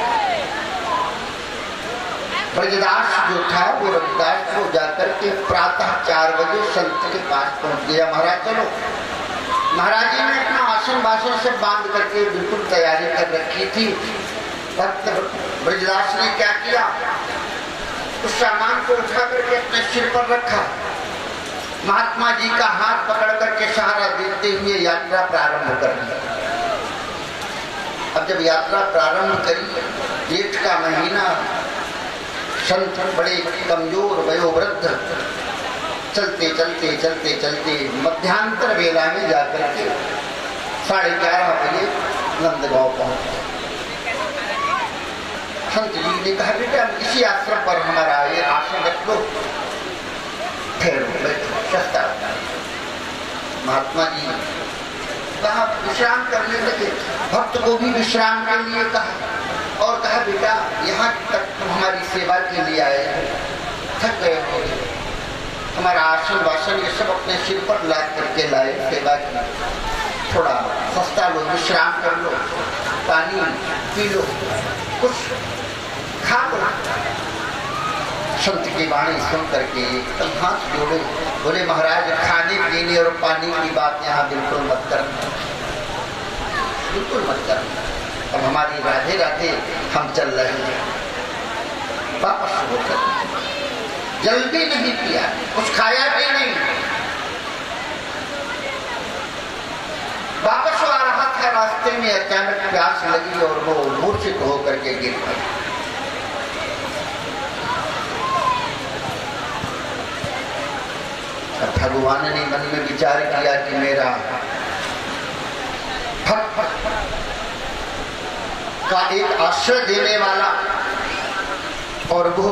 Speaker 1: ब्रजदास जो था वो रविदास को जाकर के प्रातः 4 बजे संत के पास पहुंच गया। महाराज चलो। महाराज जी ने अपना आसन वासन सब बांध करके बिल्कुल तैयारी कर रखी थी। भक्त ब्रजदास ने क्या किया, उस सामान को उठा करके अपने सिर पर रखा, महात्मा जी का हाथ पकड़ करके सहारा देते हुए यात्रा प्रारंभ कर दी। अब जब यात्रा प्रारंभ करी, जेठ का महीना, संत बड़े कमजोर वयोवृद्ध, चलते चलते चलते चलते मध्यांतर वेला में जाकर के 11:30 बजे नंदगांव पहुंचे। संत जी ने कहा बेटा इसी आश्रम पर हमारा ये आश्रम रख लो, ठहरो बैठो, सस्ता। महात्मा जी कहा विश्राम करने लगे, भक्त को भी विश्राम के लिए कहा और कहा बेटा यहाँ तक तुम हमारी सेवा के लिए आए हो, थक गए हो, हमारा आसन वासन ये सब अपने सिर पर लाद करके लाए, सेवा की, थोड़ा सस्ता लो, विश्राम कर लो, पानी पी लो, कुछ खा लो। संत की वाणी सुन करके एकदम हाथ जोड़े, बोले महाराज खाने पीने और पानी की बात यहाँ बिल्कुल मत करना, बिल्कुल मत करना। अब हमारी राधे राधे हम चल रहे हैं, वापस हो सकते, जल्दी नहीं किया, कुछ खाया भी नहीं, वापस आ रहा था, रास्ते में अचानक प्यास लगी और वो मूर्छित होकर के गिर पड़ा। भगवान ने मन में विचार किया कि मेरा भक्त का एक आश्रय देने वाला और वो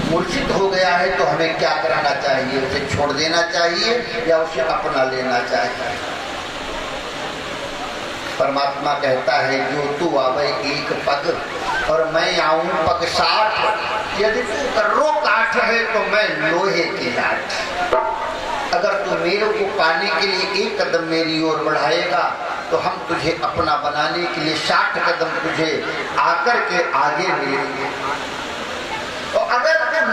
Speaker 1: मूर्छित हो गया है, तो हमें क्या करना चाहिए? उसे छोड़ देना चाहिए या उसे अपना लेना चाहिए? परमात्मा कहता है, जो तू आवे एक पग और मैं आऊं पग 60, यदि तू कर्रो काठ है तो मैं लोहे की लाठ। अगर तू मेरे को पाने के लिए एक कदम मेरी ओर बढ़ाएगा तो हम तुझे अपना बनाने के लिए 60 कदम तुझे आकर के आगे मिलेंगे। तो अगर तुम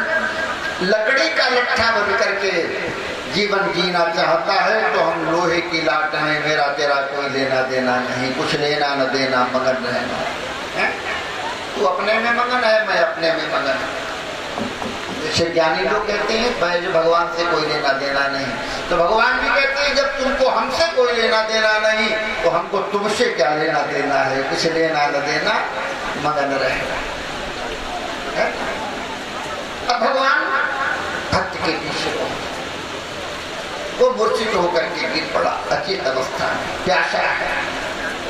Speaker 1: लकड़ी का लट्ठा बन करके जीवन जीना चाहता है तो हम लोहे की लाट हैं, मेरा तेरा कोई लेना देना नहीं, कुछ लेना न देना, मगन रहना है। तू अपने में मगन है, मैं अपने में मगन है। जैसे ज्ञानी लोग कहते हैं मैं जो भगवान से कोई लेना देना नहीं, तो भगवान भी कहते हैं जब तुमको हमसे कोई लेना देना नहीं तो हमको तुमसे क्या लेना देना है, कुछ लेना न देना, मगन रहना है। अब भगवान भक्त के पीछे वो मूर्छित होकर के गिर पड़ा, अचेत अवस्था में, प्यासा है।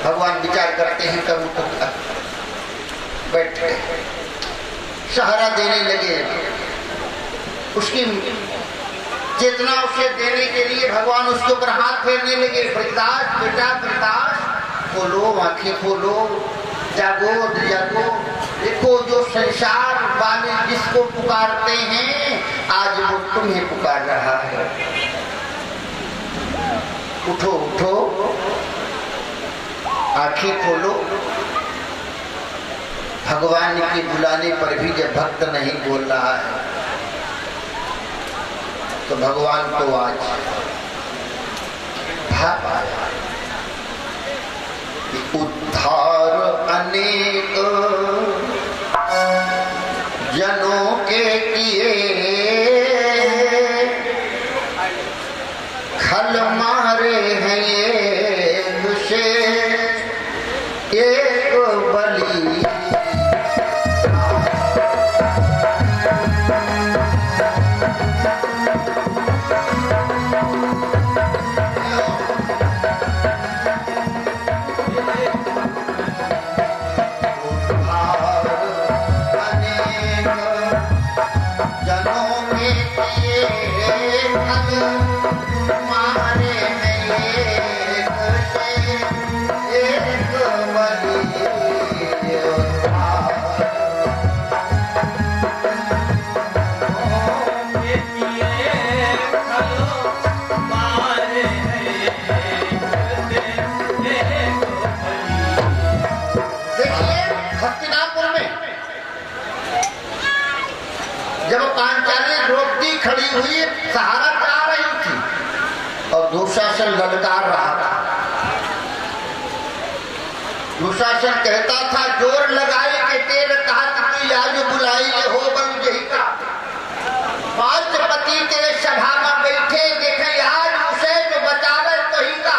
Speaker 1: भगवान विचार करते हैं कब तो बैठ गए, सहारा देने लगे, उसकी चेतना उसे देने के लिए भगवान उसके ऊपर हाथ फेरने लगे। वृद्धास बेटा वृद्धास, खोलो आंखें खोलो, जागो जागो, देखो जो संसार वाले जिसको पुकारते हैं आज वो तुम्हें पुकार रहा है। उठो उठो, आंखें खोलो। भगवान के बुलाने पर भी जब भक्त नहीं बोल रहा है तो भगवान को आज भाप आया कि उद्धार अनेक जनों के किए, खल मारे हैं एक से एक बलि। खड़ी हुई सहारा जा रही थी और दुशासन ललकार रहा था। दुशासन कहता था जोर लगाए के तेरे कहा कि आज बुलाई हो बन यही का। पांच पति तेरे सभा में बैठे देखे आज उसे जो बचावे तो ही का,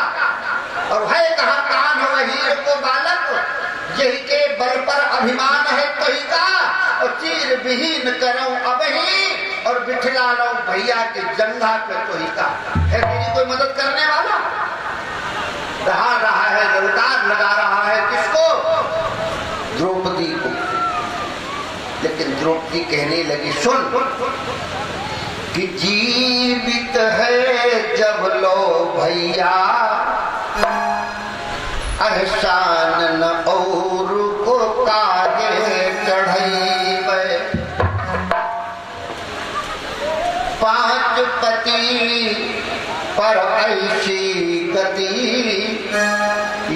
Speaker 1: और है कहा कान वही को बालक यही के बल पर अभिमान है तो ही का, और चीर विहीन करो अब ही और बिठला लो भैया के जंघा पे तो ही का। है तेरी कोई मदद करने वाला? रहा है ललकार लगा रहा है किसको? द्रौपदी को। लेकिन द्रौपदी कहने लगी सुन कि जीवित है जब लो भैया एहसान न और को काहे चढ़ई। पांच पति पर ऐसी गति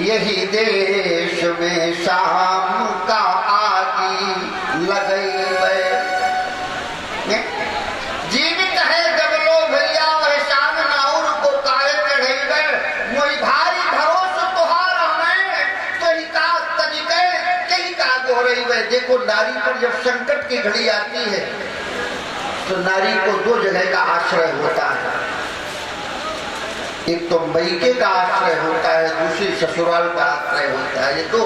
Speaker 1: यही देश में शाम का आदि लगई। जीवित है जब लो भैया एहसान नाउर को काहे चढ़ई। मोई भारी भरोस तुहार हमें तो संकट की घड़ी आती है तो नारी को दो जगह का आश्रय होता है। एक तो मैके का आश्रय होता है, दूसरी ससुराल का आश्रय होता है। ये दो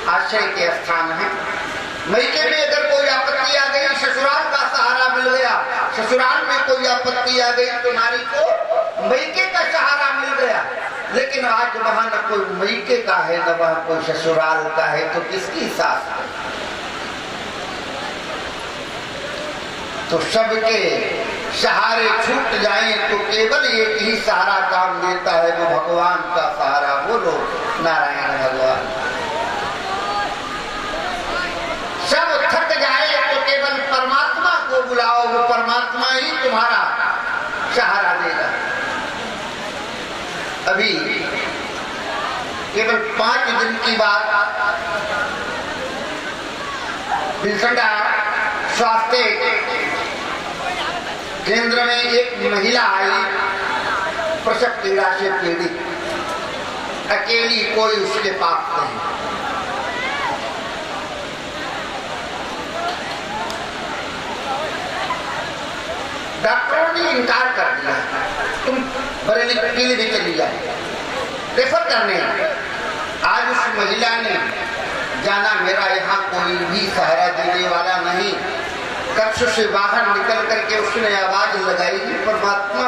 Speaker 1: आश्रय के स्थान हैं। मैके में अगर कोई आपत्ति आ गई, ससुराल का सहारा मिल गया। ससुराल में कोई आपत्ति आ गई तो नारी को मैके का सहारा मिल गया। लेकिन आज वहां न कोई मैके का है, न वहां कोई ससुराल का है, तो किसकी साथ? तो सबके सहारे छूट जाएं तो केवल एक ही सहारा काम देता है, वो भगवान का सहारा। बोलो नारायण भगवान। सब थक जाए तो केवल परमात्मा को बुलाओ, वो परमात्मा ही तुम्हारा सहारा देगा। अभी केवल 5 दिन की बात, बिलसंडा स्वास्थ्य केंद्र में एक महिला आई, प्रसव पीड़ा से पीड़ित, अकेली, कोई उसके पास नहीं। डॉक्टरों ने इनकार कर दिया, तुम बरेली पीली भी चली जाए, रेफर करने। आज उस महिला ने जाना, मेरा यहाँ कोई भी सहारा देने वाला नहीं। कक्ष से बाहर निकल करके उसने आवाज लगाई, परमात्मा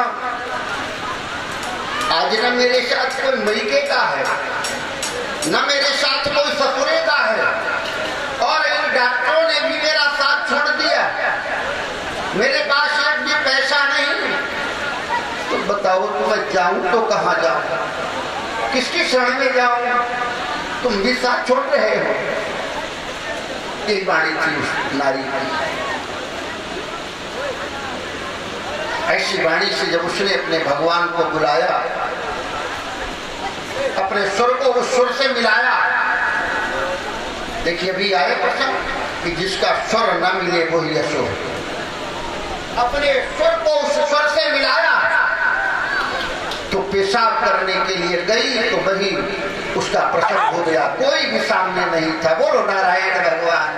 Speaker 1: आज न मेरे साथ कोई मैके का है, न मेरे साथ कोई ससुरे का है, और इन डॉक्टरों ने भी मेरा साथ छोड़ दिया। मेरे पास एक भी पैसा नहीं। तो बताओ तो मैं जाऊं तो कहाँ जाऊं, किसकी शरण में जाऊं? तुम भी साथ छोड़ रहे हो। एक वाणी थी उस नारी की। ऐसी वाणी से जब उसने अपने भगवान को बुलाया, अपने सुर को उस सुर से मिलाया। देखिए अभी आए प्रसंग कि जिसका स्वर न मिले वही असुर। अपने स्वर को उस स्वर से मिलाया तो पेशाब करने के लिए गई तो वही उसका प्रसव हो गया। कोई भी सामने नहीं था। बोलो नारायण भगवान।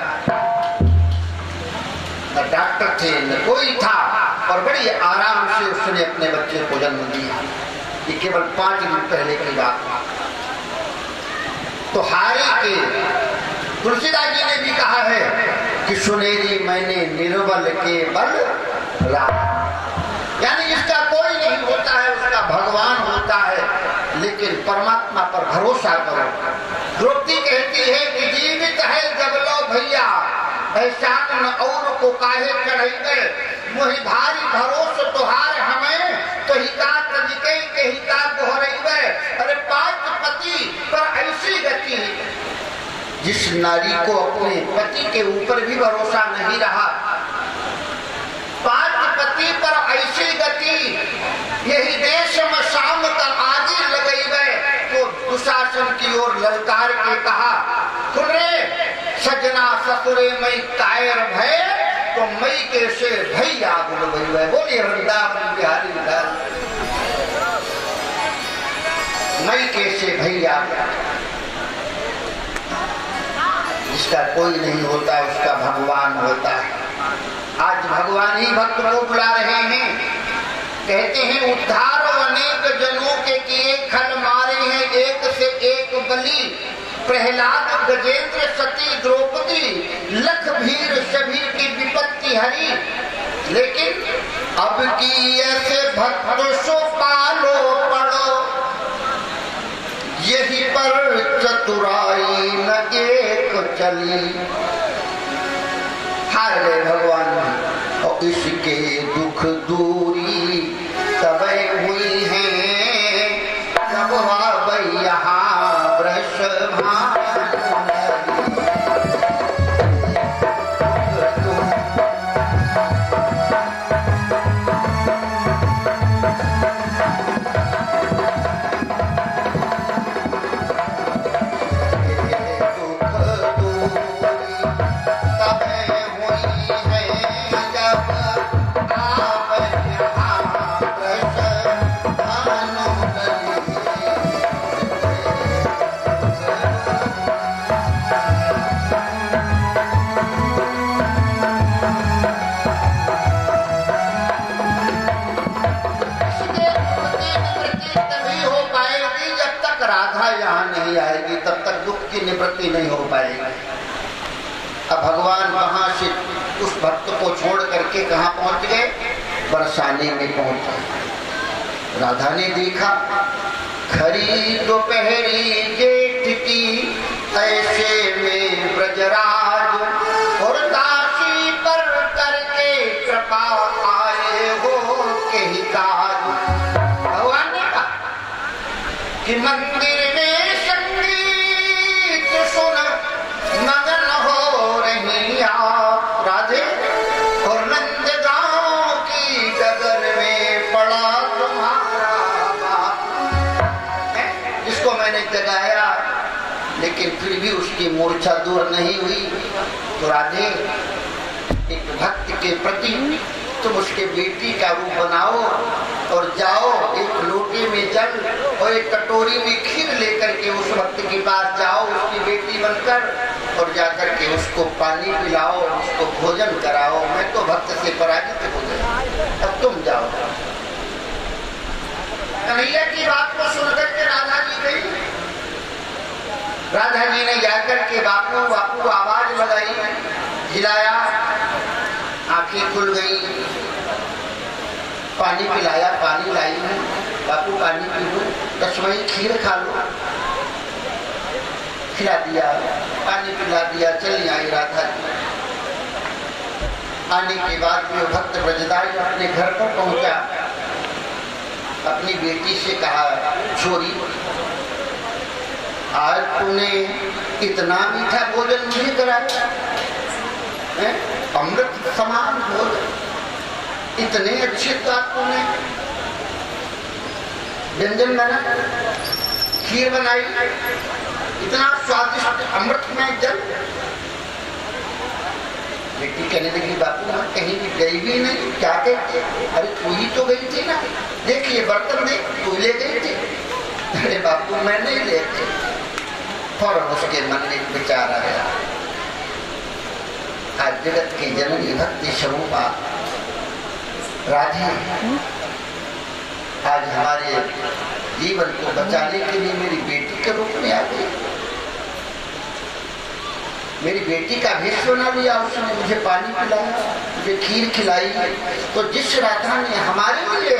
Speaker 1: न डॉक्टर थे, न कोई था, और बड़ी आराम से उसने अपने बच्चे को जन्म दिया। ये केवल 5 दिन पहले की बात। तो हारे के तुलसीदास जी ने भी कहा है कि सुनेरी मैंने निर्बल के बल राम। यानी जिसका कोई नहीं होता है उसका भगवान होता है। लेकिन परमात्मा पर भरोसा करो। द्रौपदी कहती है कि जीवित है जब लो भैया, ऐसा न और को काहे चढ़े, मोहि भारी भरोस तुहार हमें, तो हिका तजिके के हिका गोहरइबे। अरे 5 पति पर ऐसी गति, जिस नारी को अपने पति के ऊपर भी भरोसा नहीं रहा, 5 पति पर ऐसी गति, यही देश में शाम का आदि लगई गए। तो दुशासन की ओर ललकार के कहा, सुन रे सजना ससुरे मई कायर भय, तो मई के से भैया बोल। बोलिए वृंदावन बिहारी लाल। मई के से भैया, जिसका कोई नहीं होता उसका भगवान होता है। आज भगवान ही भक्त को बुला रहे हैं। कहते हैं उद्धार अनेक जनों के किए, खल मारे हैं एक से एक बलि। प्रहलाद गजेंद्र सती द्रौपदी, लख भीर सभी की विपत्ति हरी। लेकिन अब की ऐसे भक्त सो पालो पड़ो, यही पर चतुराई न एक चली। हाय भगवान, और इसके दुख दूरी तब हुई है जब वह यहाँ वृषभान। तब हुई है जब आप राधा यहाँ नहीं आएगी तब तक दुख की निवृत्ति नहीं हो पाएगी। अब भगवान वहां से उस भक्त को छोड़ करके कहाँ पहुंच गए? बरसाने में पहुंचे। राधा ने देखा खरी दोपहरी जेठ की ऐसे में ब्रजराज और दासी पर करके कृपा आए हो के ही काज। भगवान ने कहा कि मंदिर में संगीत सुन मगन हो रही आप राधे और नंद गांव की डगर में पड़ा तुम्हारा बाप। जिसको मैंने जगाया लेकिन फिर भी उसकी मूर्छा दूर नहीं हुई। तो राधे एक भक्त के प्रति तुम उसके बेटी का रूप बनाओ और जाओ एक लोटे में जल और एक कटोरी में खीर लेकर के उस भक्त के पास जाओ उसकी बेटी बनकर और जाकर के उसको पानी पिलाओ, उसको भोजन कराओ। मैं तो भक्त से पराजित हो गया, अब तुम जाओ। कन्हैया की बात को सुनकर के राधा जी गई। राधा जी ने जाकर के बापू बापू आवाज लगाई, हिलाया, आंखें खुल गई, पानी पिलाया, पानी लाई हूँ, बापू पानी पी लो, दसवीं खीर खा लो, खिला दिया, पानी पिला दिया, चली आई राधा जी। आने के बाद में भक्त ब्रजदास अपने घर पर पहुंचा, अपनी बेटी से कहा छोरी आज तूने इतना मीठा भोजन मुझे कराया, अमृत समान भोजन, इतने अच्छे तूने व्यंजन बना, खीर बनाई, इतना स्वादिष्ट अमृतमय जल। बेटी कहने लगी बापू मैं कहीं भी गई भी नहीं, क्या कहते? अरे तू ही तो गई थी ना, देखिए बर्तन देख तू ले गई थी। अरे बापू मैं नहीं लेती। फौरन उसके मन में विचार आया आज जगत की जननी भक्ति स्वरूपा राधे आज हमारे जीवन को बचाने के लिए मेरी बेटी के रूप में आ गई। मेरी बेटी का भेष बना लिया, उसने मुझे पानी पिलाया, मुझे खीर खिलाई। तो जिस राधा ने हमारे लिए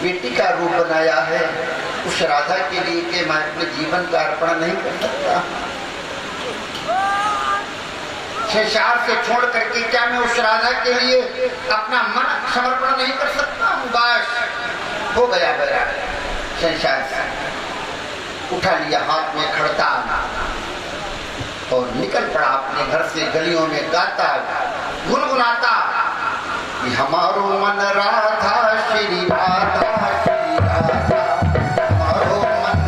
Speaker 1: बेटी का रूप बनाया है उस राधा के लिए कि मैं अपने जीवन का अर्पण नहीं कर सकता? संसार से छोड़ करके क्या मैं उस राधा के लिए अपना मन समर्पण नहीं कर सकता? बस हो गया मेरा संसार से। उठा लिया हाथ में खड़ता और निकल पड़ा अपने घर से गलियों में गाता गुनगुनाता कि हमारो मन राधा श्री राधा श्री राधा, हमारो मन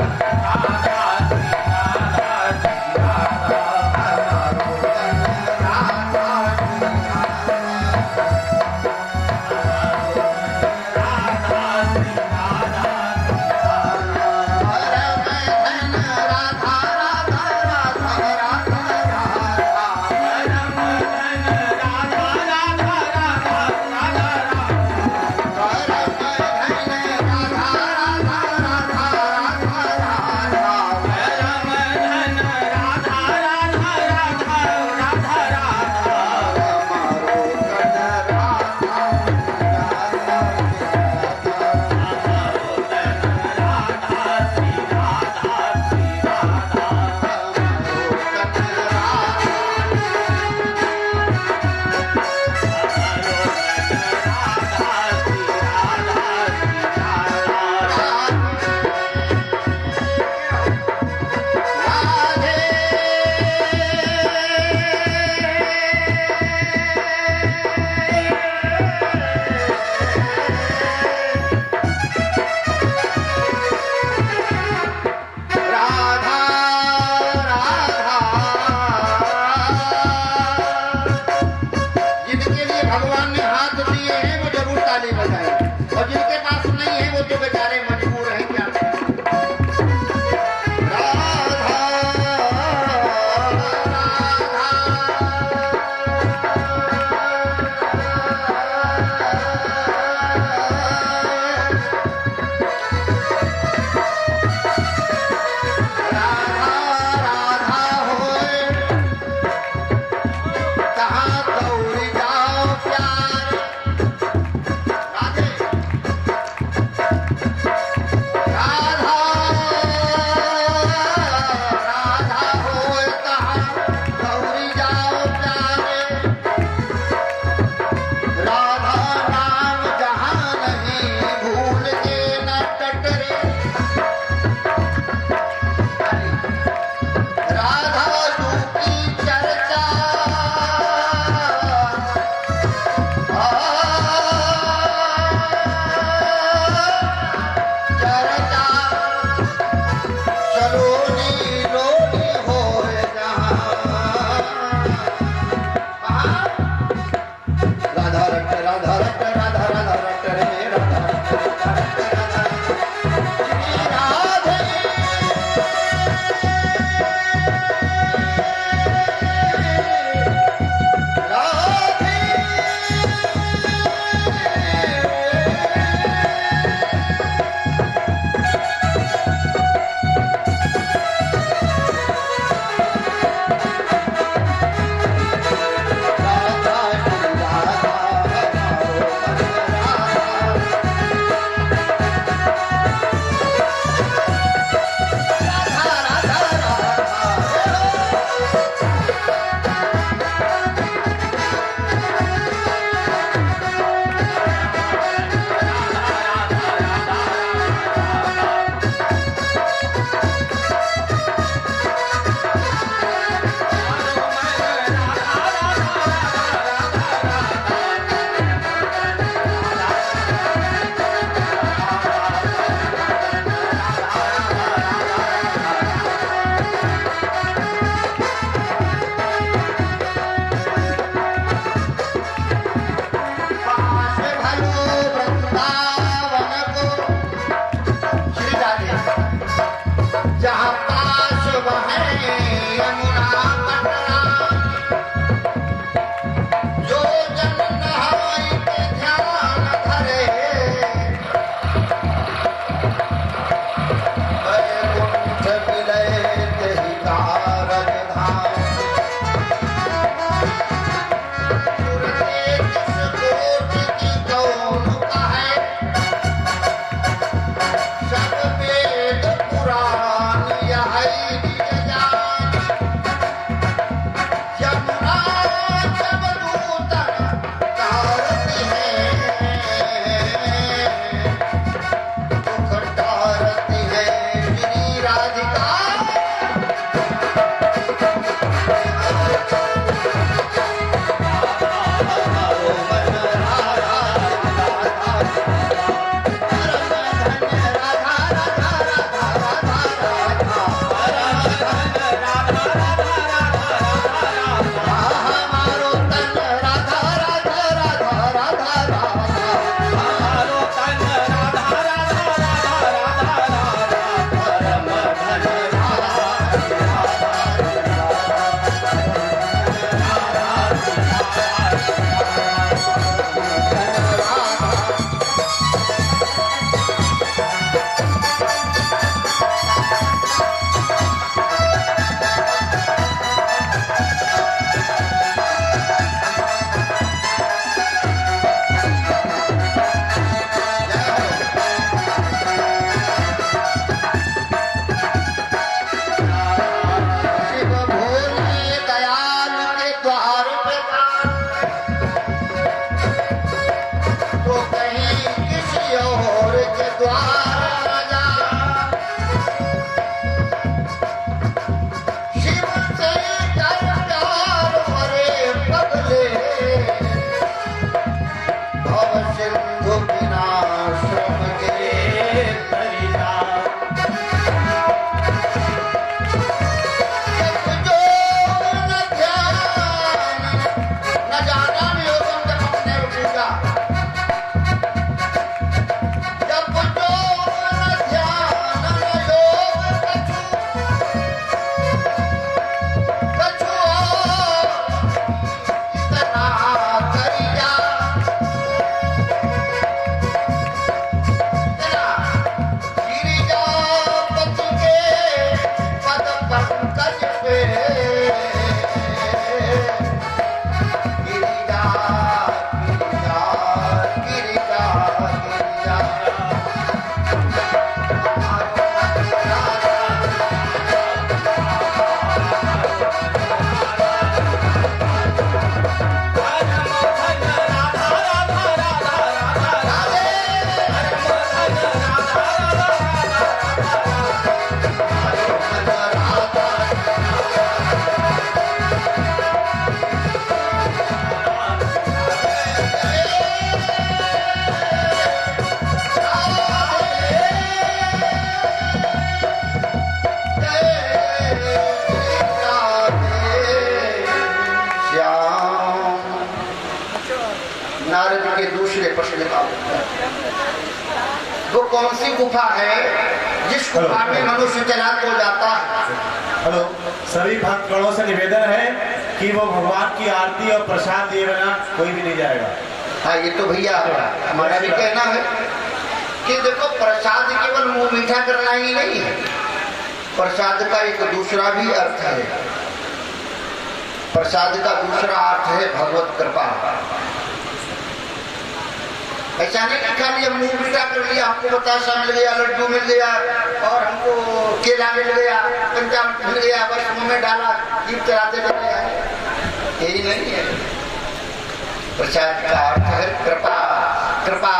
Speaker 1: राधा श्री राधा श्री राधा, हमारो मन राधा श्री राधा द्वार राजा शिव से कर प्यार मरे बदले भव सिंधु विनाशम के तरिया नारद के दूसरे प्रश्न का वो कौन सी गुफा है जिस गुफा में मनुष्य चला तो जाता है?
Speaker 2: हेलो, सभी भक्तगणों से निवेदन है कि वो भगवान की आरती और प्रसाद दिए बिना कोई भी नहीं जाएगा।
Speaker 1: हाँ, ये तो भैया हमारा भी कहना है कि देखो प्रसाद केवल मुंह मीठा करना ही नहीं है, प्रसाद का एक दूसरा भी अर्थ है। प्रसाद का दूसरा अर्थ है भगवत कृपा। ऐसा नहीं कि खाली हम मुंह मीठा कर लिया, हमको बतासा मिल गया, लड्डू मिल गया और हमको केला मिल गया, पंचामृत मिल गया, बस मुंह में डाला, जीभ चलाते चले आए, यही नहीं है। प्रसाद का अर्थ है कृपा। कृपा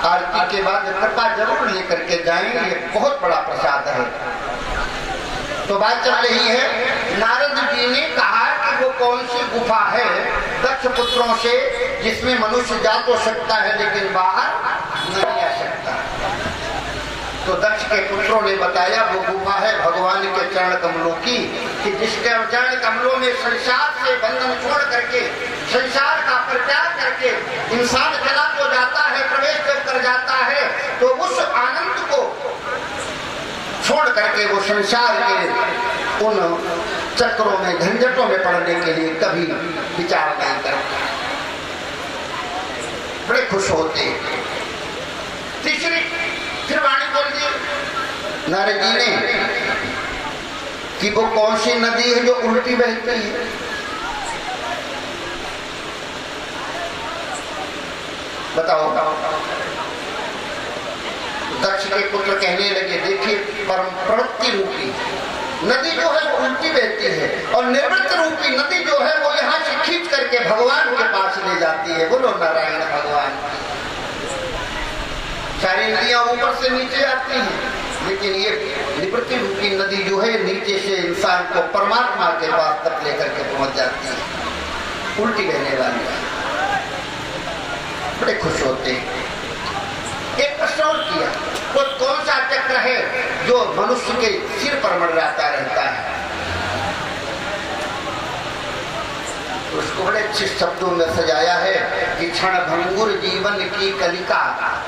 Speaker 1: आरती के बाद कृपा जरूर लेकर के जाएं, ये बहुत बड़ा प्रसाद है। तो बात चल रही है, नारद जी ने कहा कि वो कौन सी गुफा है दक्ष पुत्रों से जिसमें मनुष्य जा तो सकता है लेकिन बाहर नहीं आ सकता। तो दक्ष के पुत्रों ने बताया वो गुफा है भगवान के चरण कमलों की, कि जिसके चरण कमलों में संसार से बंधन छोड़ करके, संसार का परित्याग करके इंसान चला तो जाता है, प्रवेश कर जाता है, तो उस आनंद को छोड़ करके वो संसार के उन चक्रों में, झंझटों में पड़ने के लिए कभी विचार नहीं करते, बड़े खुश होते। तीसरी फिर वाणी बोल दी नारद जी ने कि वो कौन सी नदी है जो उल्टी बहती है? बताओ। दक्ष के पुत्र कहने लगे, देखिए परम प्रवृत्ति रूपी नदी जो है वो उल्टी बहती है और निवृत्त रूपी नदी जो है वो यहाँ से खींच करके भगवान के पास ले जाती है। बोलो नारायण भगवान। सारी नदियां ऊपर से नीचे आती हैं, लेकिन ये निवृत्ति रूपी नदी जो है नीचे से इंसान को परमात्मा के पास तक लेकर के पहुंच जाती है, उल्टी बहने वाली। बड़े खुश होते हैं। एक प्रश्न और किया, वो कौन सा चक्र है जो मनुष्य के सिर पर मंडराता रहता है? उसको बड़े अच्छे शब्दों में सजाया है कि क्षण भंगुर जीवन की कलिका,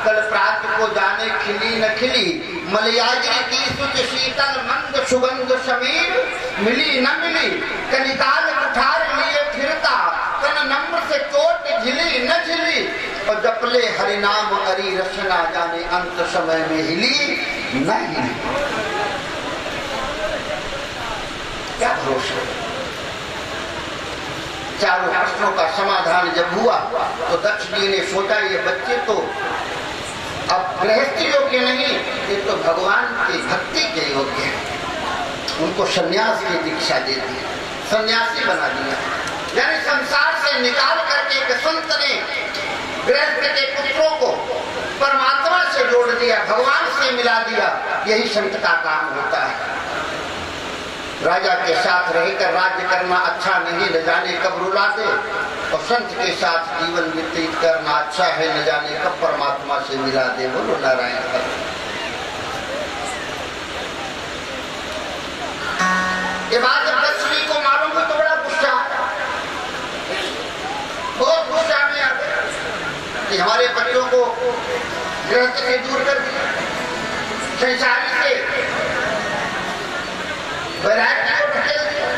Speaker 1: कल प्रात को जाने खिली न खिली, मलयाजी की सुच शीतल मंद सुगंध समीर, मिली न मिली कलिकाल कुठार लिए फिरता, तन नम्र से चोट झिली न झिली, और जपले हरिनाम हरि रचना जाने अंत समय में हिली न हिली। क्या भरोसा। चारों प्रश्नों का समाधान जब हुआ तो दक्ष जी ने सोचा ये बच्चे तो अब गृहस्थी योग्य नहीं, ये तो भगवान की भक्ति के योग्य है। उनको सन्यास की दीक्षा दे दी, सन्यासी बना दिया। यानी संसार से निकाल करके एक संत ने गृहस्थ के पुत्रों को परमात्मा से से जोड़ दिया, भगवान से मिला दिया। यही संत का काम होता है। राजा के साथ रहकर राज्य करना अच्छा नहीं, न जाने कब रुला दे, और संत के साथ जीवन व्यतीत करना अच्छा है, न जाने कब परमात्मा से मिला दे। बोलो नारायण। ये बात जब दक्षिणी को मालूम हुई तो बड़ा गुस्सा आया, बहुत गुस्सा में आ गया कि हमारे बच्चों को गृहस्थ से दूर कर दिया, संसारी से वैराग्य को ढकेल दिया।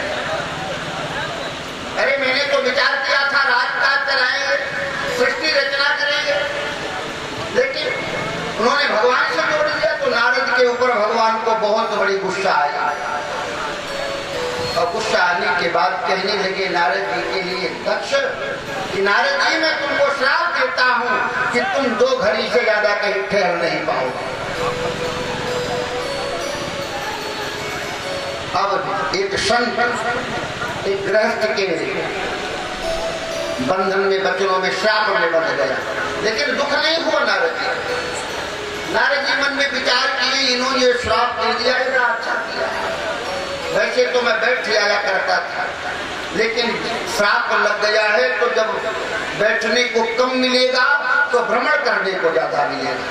Speaker 1: अरे मैंने तो विचार किया था राजकाज चलाएंगे, सृष्टि रचना करेंगे, लेकिन उन्होंने भगवान से जोड़ दिया। तो नारद के ऊपर भगवान को बहुत बड़ी गुस्सा आया, और गुस्सा आने के बाद कहने लगे नारद जी के लिए, दक्ष कि नारद जी मैं तुमको श्राप देता हूं कि तुम 2 घड़ी से ज्यादा कहीं ठहर नहीं पाओगे। अब एक संत एक गृहस्थ के बंधन में, बचनों में, श्राप में बंध गया, लेकिन दुख नहीं हुआ नारद जी। नारद जी मन में विचार किए, इन्होंने ये श्राप दे दिया, इतना अच्छा किया। वैसे तो मैं बैठ जाया करता था, लेकिन श्राप लग गया है, तो जब बैठने को कम मिलेगा तो भ्रमण करने को ज्यादा मिलेगा।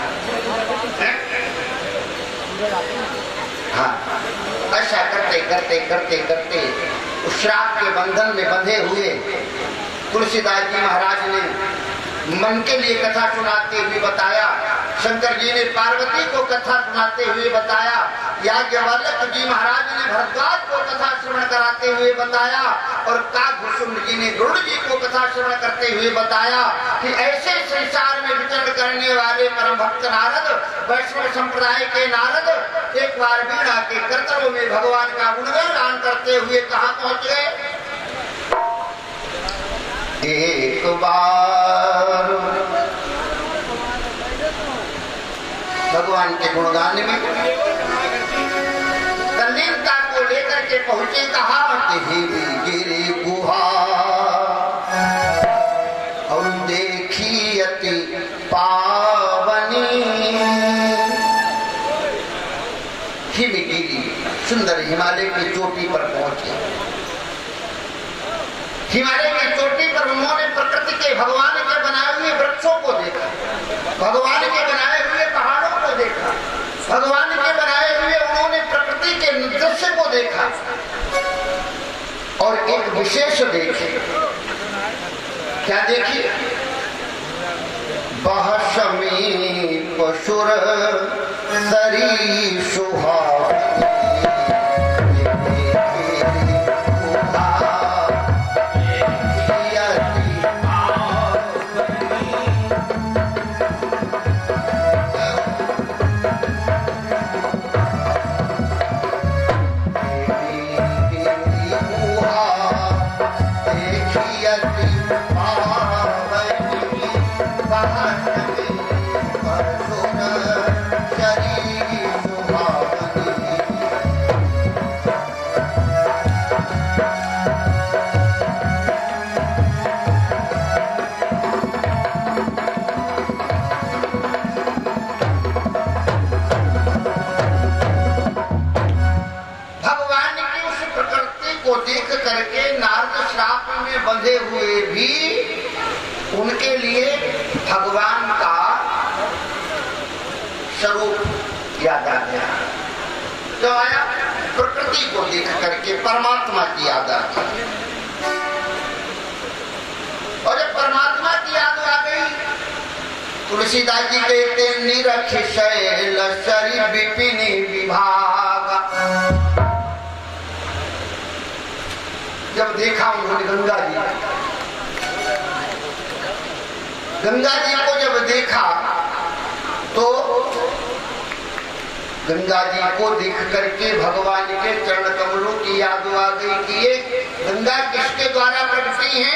Speaker 1: हाँ, ऐसा करते करते करते करते उस श्राप के बंधन में बंधे हुए तुलसीदास जी महाराज ने मन के लिए कथा सुनाते हुए बताया, शंकर जी ने पार्वती को कथा सुनाते हुए बताया, याज्ञवल्क्य जी महाराज ने भरद्वाज को कथा श्रवण कराते हुए बताया, और काकभूषुंड जी ने गरुड़ जी को कथा श्रवण करते हुए बताया कि ऐसे संसार में विचरण करने वाले परम भक्त नारद, वैष्णव संप्रदाय के नारद एक बार वीणा के करतलों में भगवान का गुणगान करते हुए कहाँ पहुंच गए? एक बार भगवान के गुणगान में तल्लीनता को लेकर के पहुंचे, कहा कि गिरी गुहा और देखी अति पावनी। हिमगिरी सुंदर हिमालय की चोटी पर पहुंचे। हिमालय की चोटी पर उन्होंने प्रकृति के, भगवान के बनाए हुए वृक्षों को देखा, भगवान के बनाए हुए पहाड़ों को देखा, भगवान के बनाए हुए उन्होंने प्रकृति के दृश्य को देखा, और एक विशेष देखे। क्या देखिए? बहसमीप सुर सरी सुहावनी। बंधे हुए भी उनके लिए भगवान का स्वरूप याद आ गया। जो आया प्रकृति को देख करके परमात्मा की याद आ गई, और जब परमात्मा की याद आ गई, तुलसीदास जी कहते निरख शैल सरी विपिनी विभाग। जब देखा उन्होंने गंगा जी को जब देखा, तो गंगा जी को देख करके भगवान के चरण कमलों की याद आ गई कि ये गंगा किसके द्वारा प्रकटी है?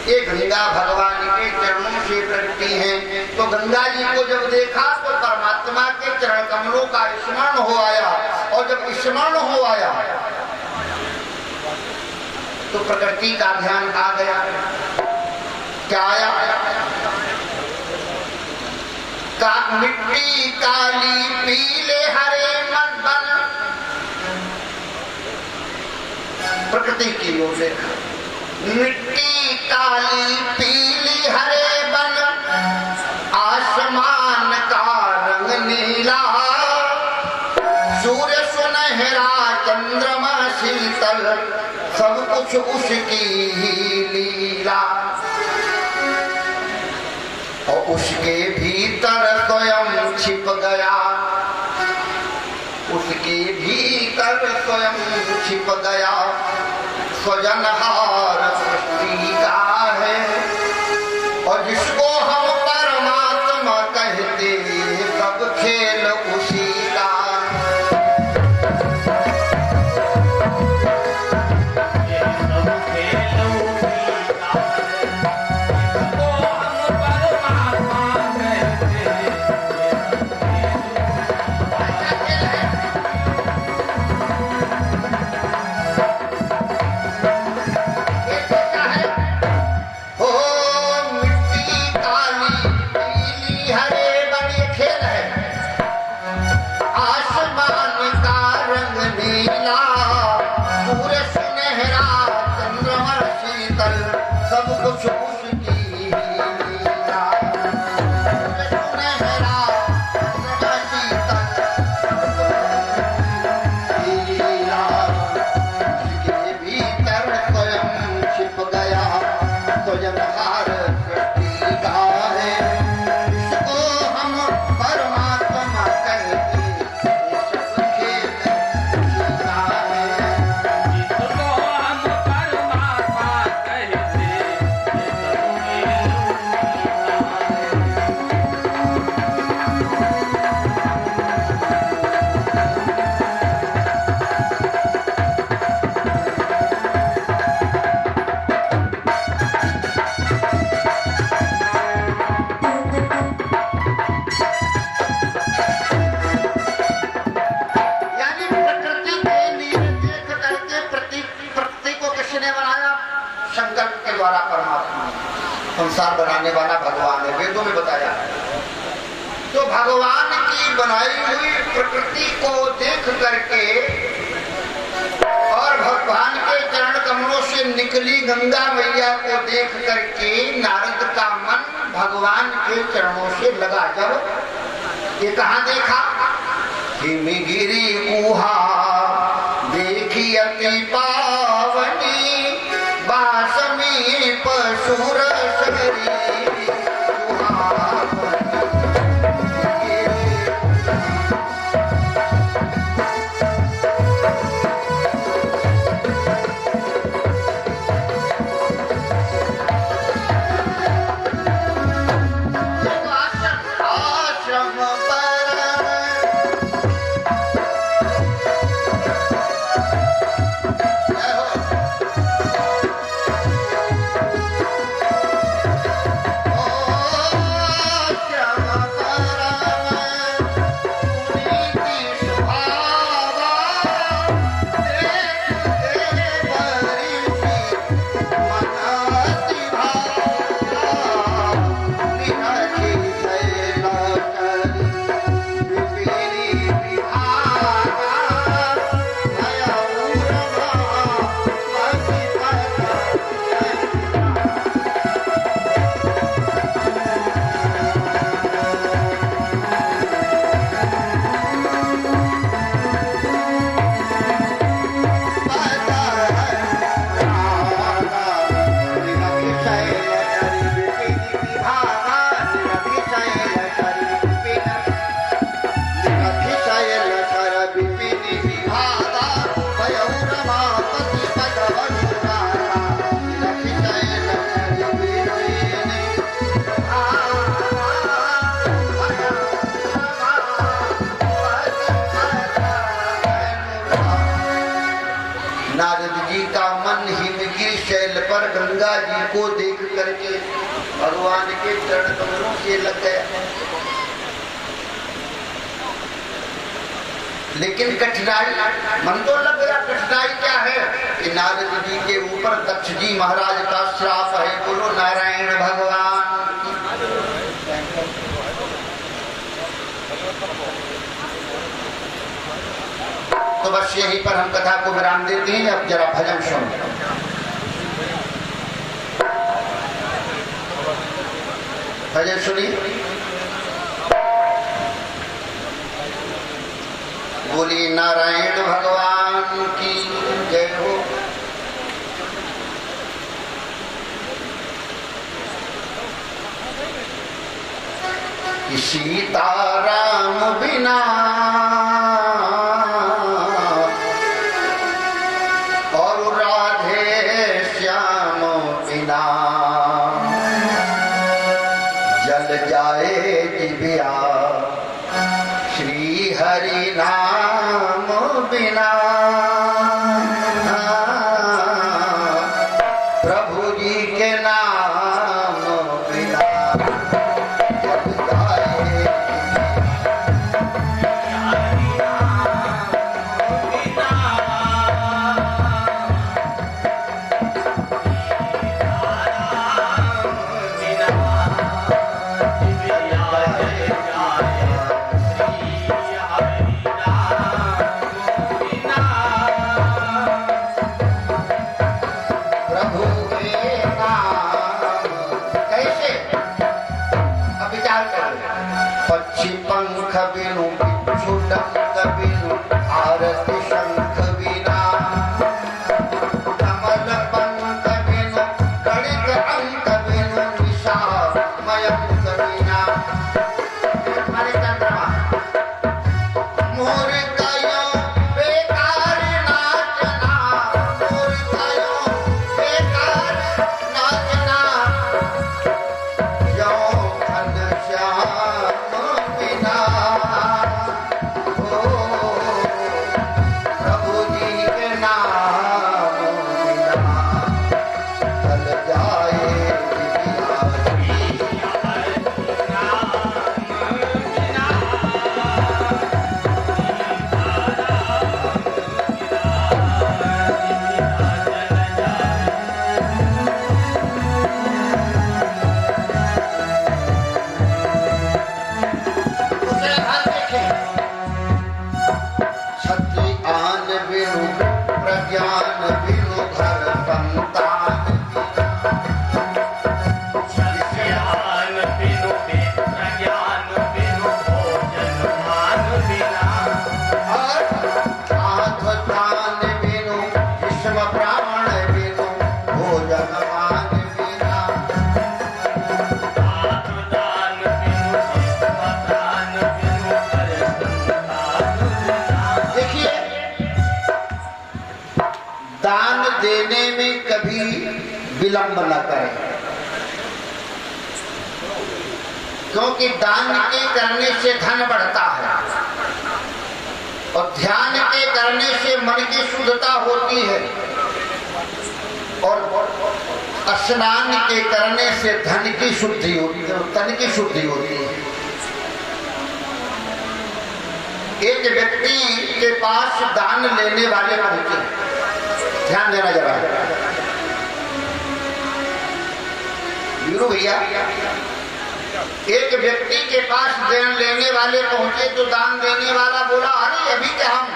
Speaker 1: ये गंगा भगवान के चरणों से प्रकटी है। तो गंगा जी को जब देखा तो परमात्मा के चरण कमलों का स्मरण हो आया, और जब स्मरण हो आया तो प्रकृति का ध्यान आ गया। क्या आया? का मिट्टी काली पीले हरे मन बन, प्रकृति की ओर देखा, मिट्टी काली पीली हरे बन, आसमान का रंग नीला, सूर्य सुनहरा चंद्रमा शीतल, सब कुछ उसकी ही लीला। और उसके भीतर स्वयं छिप गया, उसके भीतर स्वयं छिप गया, स्वजनहार सृष्टि का है। और जिसको हम परमात्मा कहते, सब खेल उसी का। संसार बनाने वाला भगवान है, वेदों में बताया है। तो भगवान की बनाई हुई प्रकृति को देख करके और भगवान के चरण कमलों से निकली गंगा मैया को देख करके नारद का मन भगवान के चरणों से लगा। जब ये कहाँ देखा, हिमगिरी गुहा देखी अति पावनी, बासमी पशुर गंगा जी को देख करके भगवान के चरण कमलों से लग गया। लेकिन कठिनाई मन तो लग गया। कठिनाई क्या है कि नारद जी के ऊपर दक्ष जी महाराज का श्राप है। बोलो नारायण भगवान। तो बस यहीं पर हम कथा को विराम देते हैं। अब जरा भजन सुन, भजन सुनिए। बोली नारायण भगवान की जय हो। सीताराम बिना और राधे श्याम बिना जल जाए जिबिया, श्री हरि नाम बिना प्रभु जी के नाम बिना जल जाए। पक्षी पंख बिनु बिच्छू डंक बिनु आरती शंख बिना, कमल पंख बिनु गणित अंक बिनु निशा मयंक बिना। हमारे चंद्रमा मोर गयो बेकार नाचना, मोर गयो बेकार नाचना, यो घनश्याम बिना हो प्रभु जी के नाम बिना चल जाए प्रज्ञान बिनु घर संतान,
Speaker 3: ज्ञान बिनु प्रज्ञान बिनु भोजन मान बिना,
Speaker 1: और आँख कान बिनु विश्व प्राण बिनु भोजन मान बिना,
Speaker 3: आत्म दान बिनु विश्व प्राण बिनु कर संतान बिना।
Speaker 1: देखिए दान देने में कभी विलंब न करें, क्योंकि दान के करने से धन बढ़ता है और ध्यान के करने से मन की शुद्धता होती है और स्नान के करने से धन की शुद्धि होती है, तन की शुद्धि होती है। एक व्यक्ति के पास दान लेने वाले पहुंचे, ध्यान देना जरा वीरू भैया, एक व्यक्ति के पास दान लेने वाले पहुंचे तो दान देने वाला बोला, अरे अभी क्या हम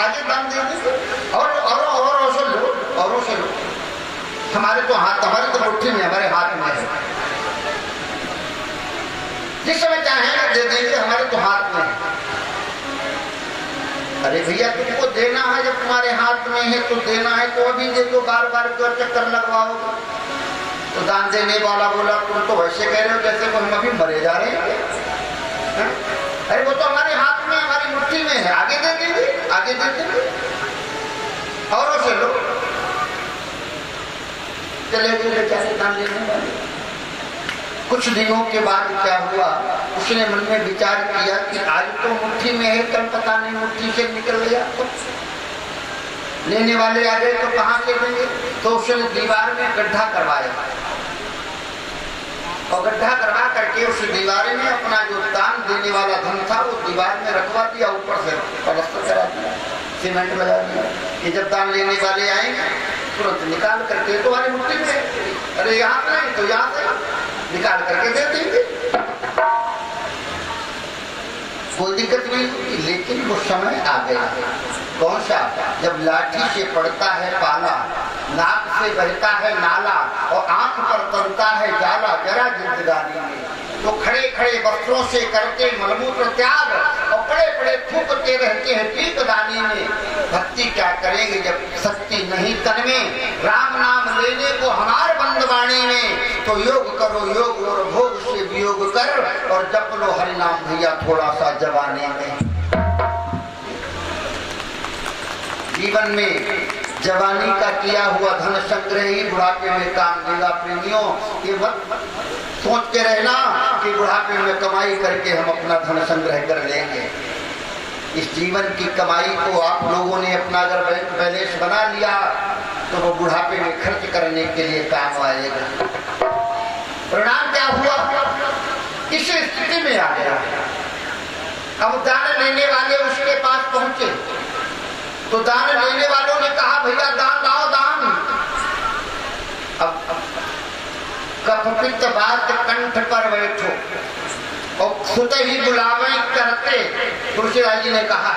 Speaker 1: आगे दान दे देंगे और से लो, औरों से लो, हमारे तो हाथ, हमारे तो मुट्ठी में, हमारे हाथ में है, जिस समय चाहेंगे दे देंगे, हमारे तो हाथ में है। अरे भैया तुमको देना है, जब तुम्हारे हाथ में है तो देना है तो अभी दे दो, बार बार क्यों चक्कर लगवाओगे? तो दान देने वाला बोला, तुम तो वैसे कह रहे हो जैसे को हम अभी मरे जा रहे हैं। अरे वो तो हमारे हाथ में, हमारी मुट्ठी में है, आगे दे देंगे, आगे दे देंगे, औरों से लो। चले गए बेचारे दान लेने वाले। कुछ दिनों के बाद क्या हुआ, उसने मन में विचार किया कि आज तो मुट्ठी में है, कल पता नहीं मुट्ठी से निकल गया तो लेने वाले आ गए तो कहाँ से देंगे। तो उसने दीवार में गड्ढा करवाया और गड्ढा करवा करके उस दीवार में अपना जो दान देने वाला धन था वो दीवार में रखवा दिया, ऊपर से प्लास्टर करा दिया, सीमेंट लगा दिया कि जब दान लेने वाले आएंगे तुरंत निकाल करके, तुम्हारी मुट्ठी में, अरे यहाँ पे नहीं तो यहाँ से निकाल करके दे देंगे। कोई दिक्कत नहीं होती, लेकिन वो समय आ गया। कौन सा? जब लाठी से पड़ता है पाला, नाक से बहता है नाला और आंख पर तलता है जाला जरा जिंदगानी में, तो खड़े खड़े वस्त्रों से करते मलमूत्र त्याग और पड़े पड़े फूकते रहते हैं पीकदानी में। भक्ति क्या करेंगे जब शक्ति नहीं तन में, राम नाम लेने को हमार बंदवाणी में। तो योग करो योग और भोग से वियोग कर, और जप लो हरि नाम भैया थोड़ा सा जवानी में। जीवन में जवानी का किया हुआ धन संग्रह ही बुढ़ापे में काम देगा। प्रेमियों, ये मत सोच के रहना कि बुढ़ापे में कमाई करके हम अपना धन संग्रह कर लेंगे। इस जीवन की कमाई को आप लोगों ने अपना अगर बैंक बैलेंस बना लिया तो वो बुढ़ापे में खर्च करने के लिए काम आएगा। परिणाम क्या हुआ? इस स्थिति में आ गया। अब दान लेने वाले उसके पास पहुंचे तो दान लेने वालों ने कहा भैया दान लाओ दान। अब कपपित बात कंठ पर बैठो और खुद ही बुलावे करते। तुलसीदास जी ने कहा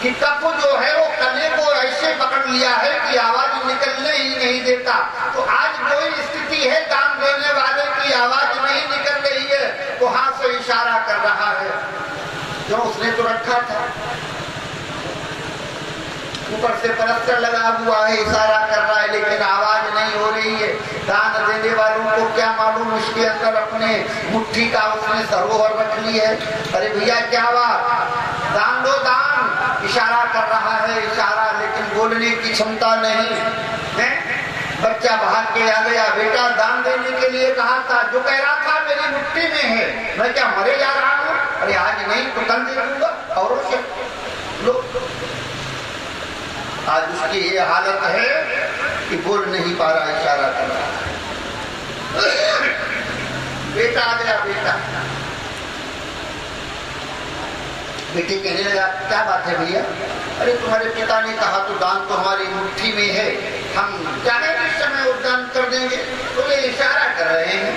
Speaker 1: कि कप जो है वो कने को ऐसे पकड़ लिया है कि आवाज निकलने ही नहीं देता। तो आज कोई स्थिति है दान देने वाले की आवाज नहीं निकल रही है, वो हाथ से इशारा कर रहा है। जो उसने तो रखा था, ऊपर से पलस्तर लगा हुआ है, इशारा कर रहा है, लेकिन आवाज नहीं हो रही है। दान देने वालों को क्या मालूम उसके अंदर अपने मुट्ठी का उसने सरोवर रख ली है। अरे भैया क्या बात, दान दो दान। इशारा कर रहा है इशारा, लेकिन बोलने की क्षमता नहीं है। बच्चा भाग के आ गया, बेटा दान देने के लिए कहा था, जो कह रहा था मेरी मुट्ठी में है, मैं क्या मरे जा रहा हूँ? अरे आज नहीं तो कल दे दूंगा। और लो, आज उसकी ये हालत है कि बोल नहीं पा रहा, इशारा कर रहा है। बेटा आ गया, बेटा बेटे कहने लगा क्या बात है भैया? अरे तुम्हारे पिता ने कहा तो दान तो हमारी मुट्ठी में है, हम चाहे इस समय वो दान कर देंगे। तो ये इशारा कर रहे हैं।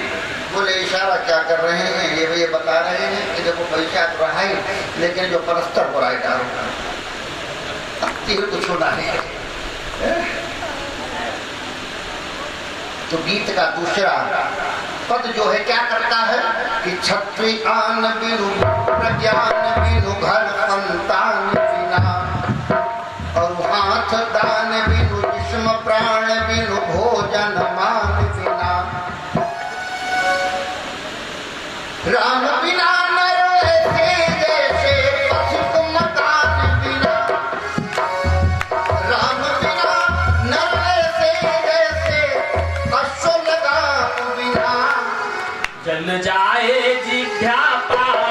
Speaker 1: बोले इशारा क्या कर रहे हैं? ये बता रहे हैं कि देखो पैसा तो रहा ही, लेकिन जो परस्तर पर आए डालो को छोड़ा है। तो गीत का दूसरा पद जो है क्या करता है कि क्षत्रियान बिनु प्रज्ञान बिनु घर संतान बिना, और हाथ दान बिनु जिस्म प्राण बिनु भोजन मान बिना। राम बिना नर ऐसे जैसे पथिक मकान बिना। राम बिना नर ऐसे जैसे अश्व लगाम बिना।
Speaker 3: जल जाए जिभ्या पाक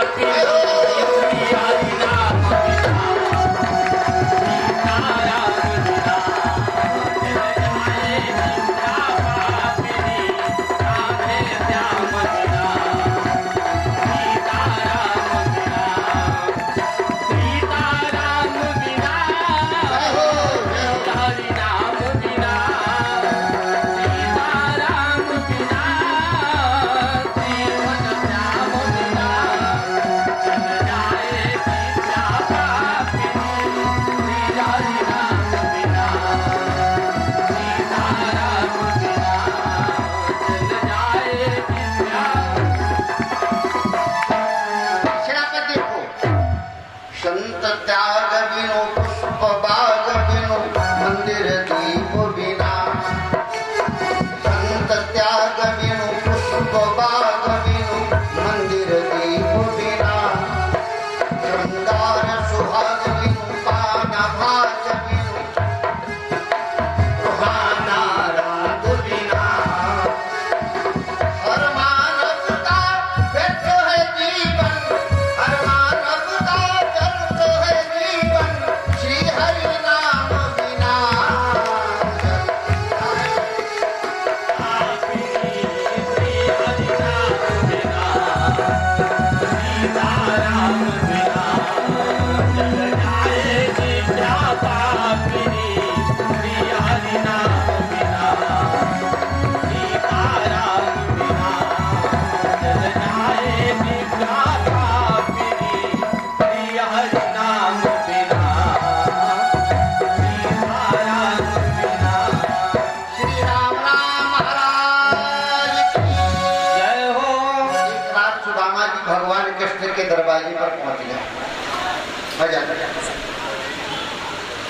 Speaker 1: दरवाजे पर पहुंच गया।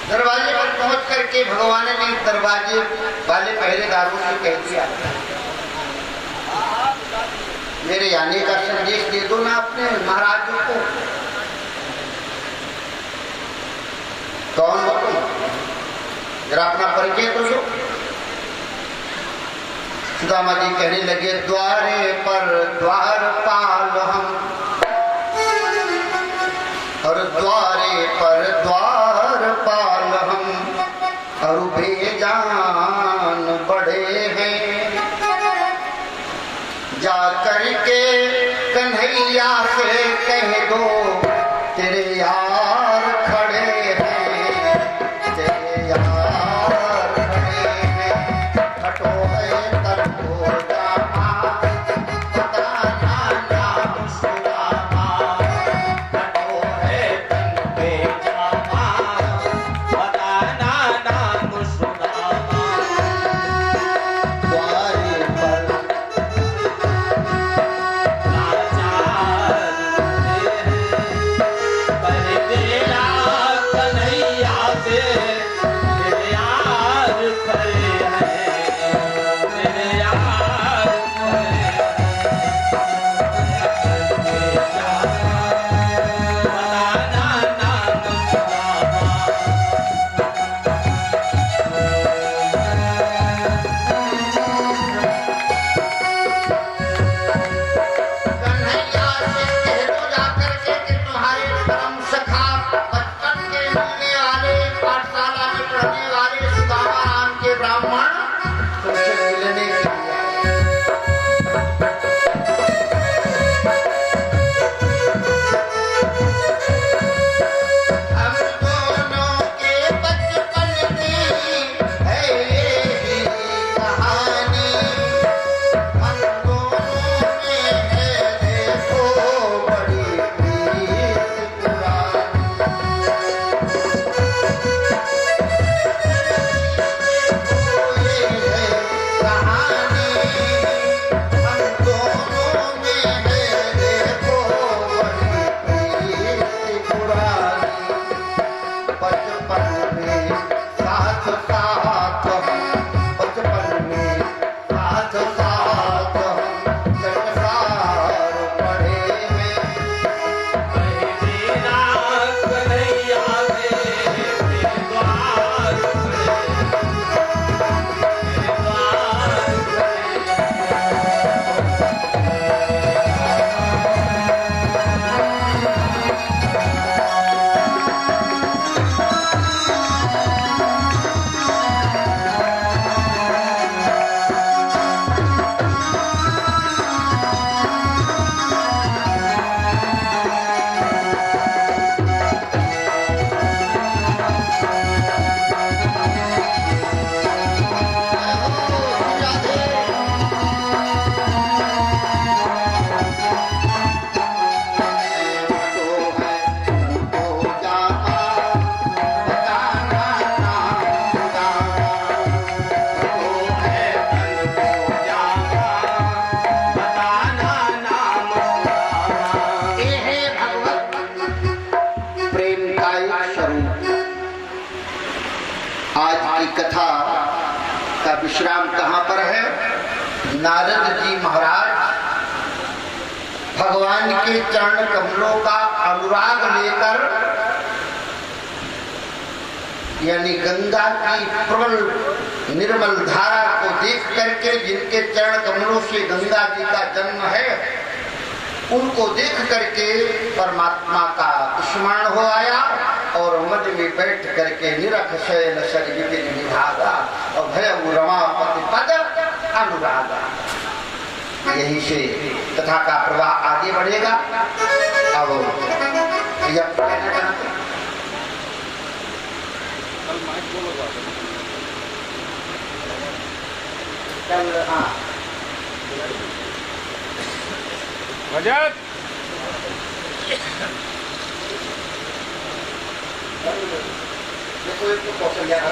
Speaker 1: दरवाजे पर पहुंच करके भगवान ने दरवाजे वाले पहरेदारों से कह दिया, मेरे आने का संदेश दे दो ना अपने महाराज को। कौन हो तुम, जरा अपना परिचय तो दो। सुदामा जी कहने लगे, द्वारे पर द्वारपाल हम, और द्वारे पर द्वारपाल हम, और बेजान बड़े हैं। जा करके कन्हैया से कह दो, तेरे यार खड़े हैं, तेरे यार खड़े हैं। हटो है तनको जामा, बताना नाम सुदामा।
Speaker 3: हटो है तन पे जामा, बताना नाम सुदामा।
Speaker 1: द्वारे पर कथा का विश्राम कहाँ पर है? नारद जी महाराज भगवान के चरण कमलों का अनुराग लेकर, यानी गंगा की प्रबल निर्मल धारा को देख करके, जिनके चरण कमलों से गंगा जी का जन्म है, उनको देख करके परमात्मा का स्मरण हो आया और मद में बैठ करके निरख शैल शरीर निभागा और भयउ रमापति पद अनुरागा। यही से कथा का प्रवाह आगे बढ़ेगा। अब
Speaker 2: रजत
Speaker 1: देखो एक तो कौशल्या का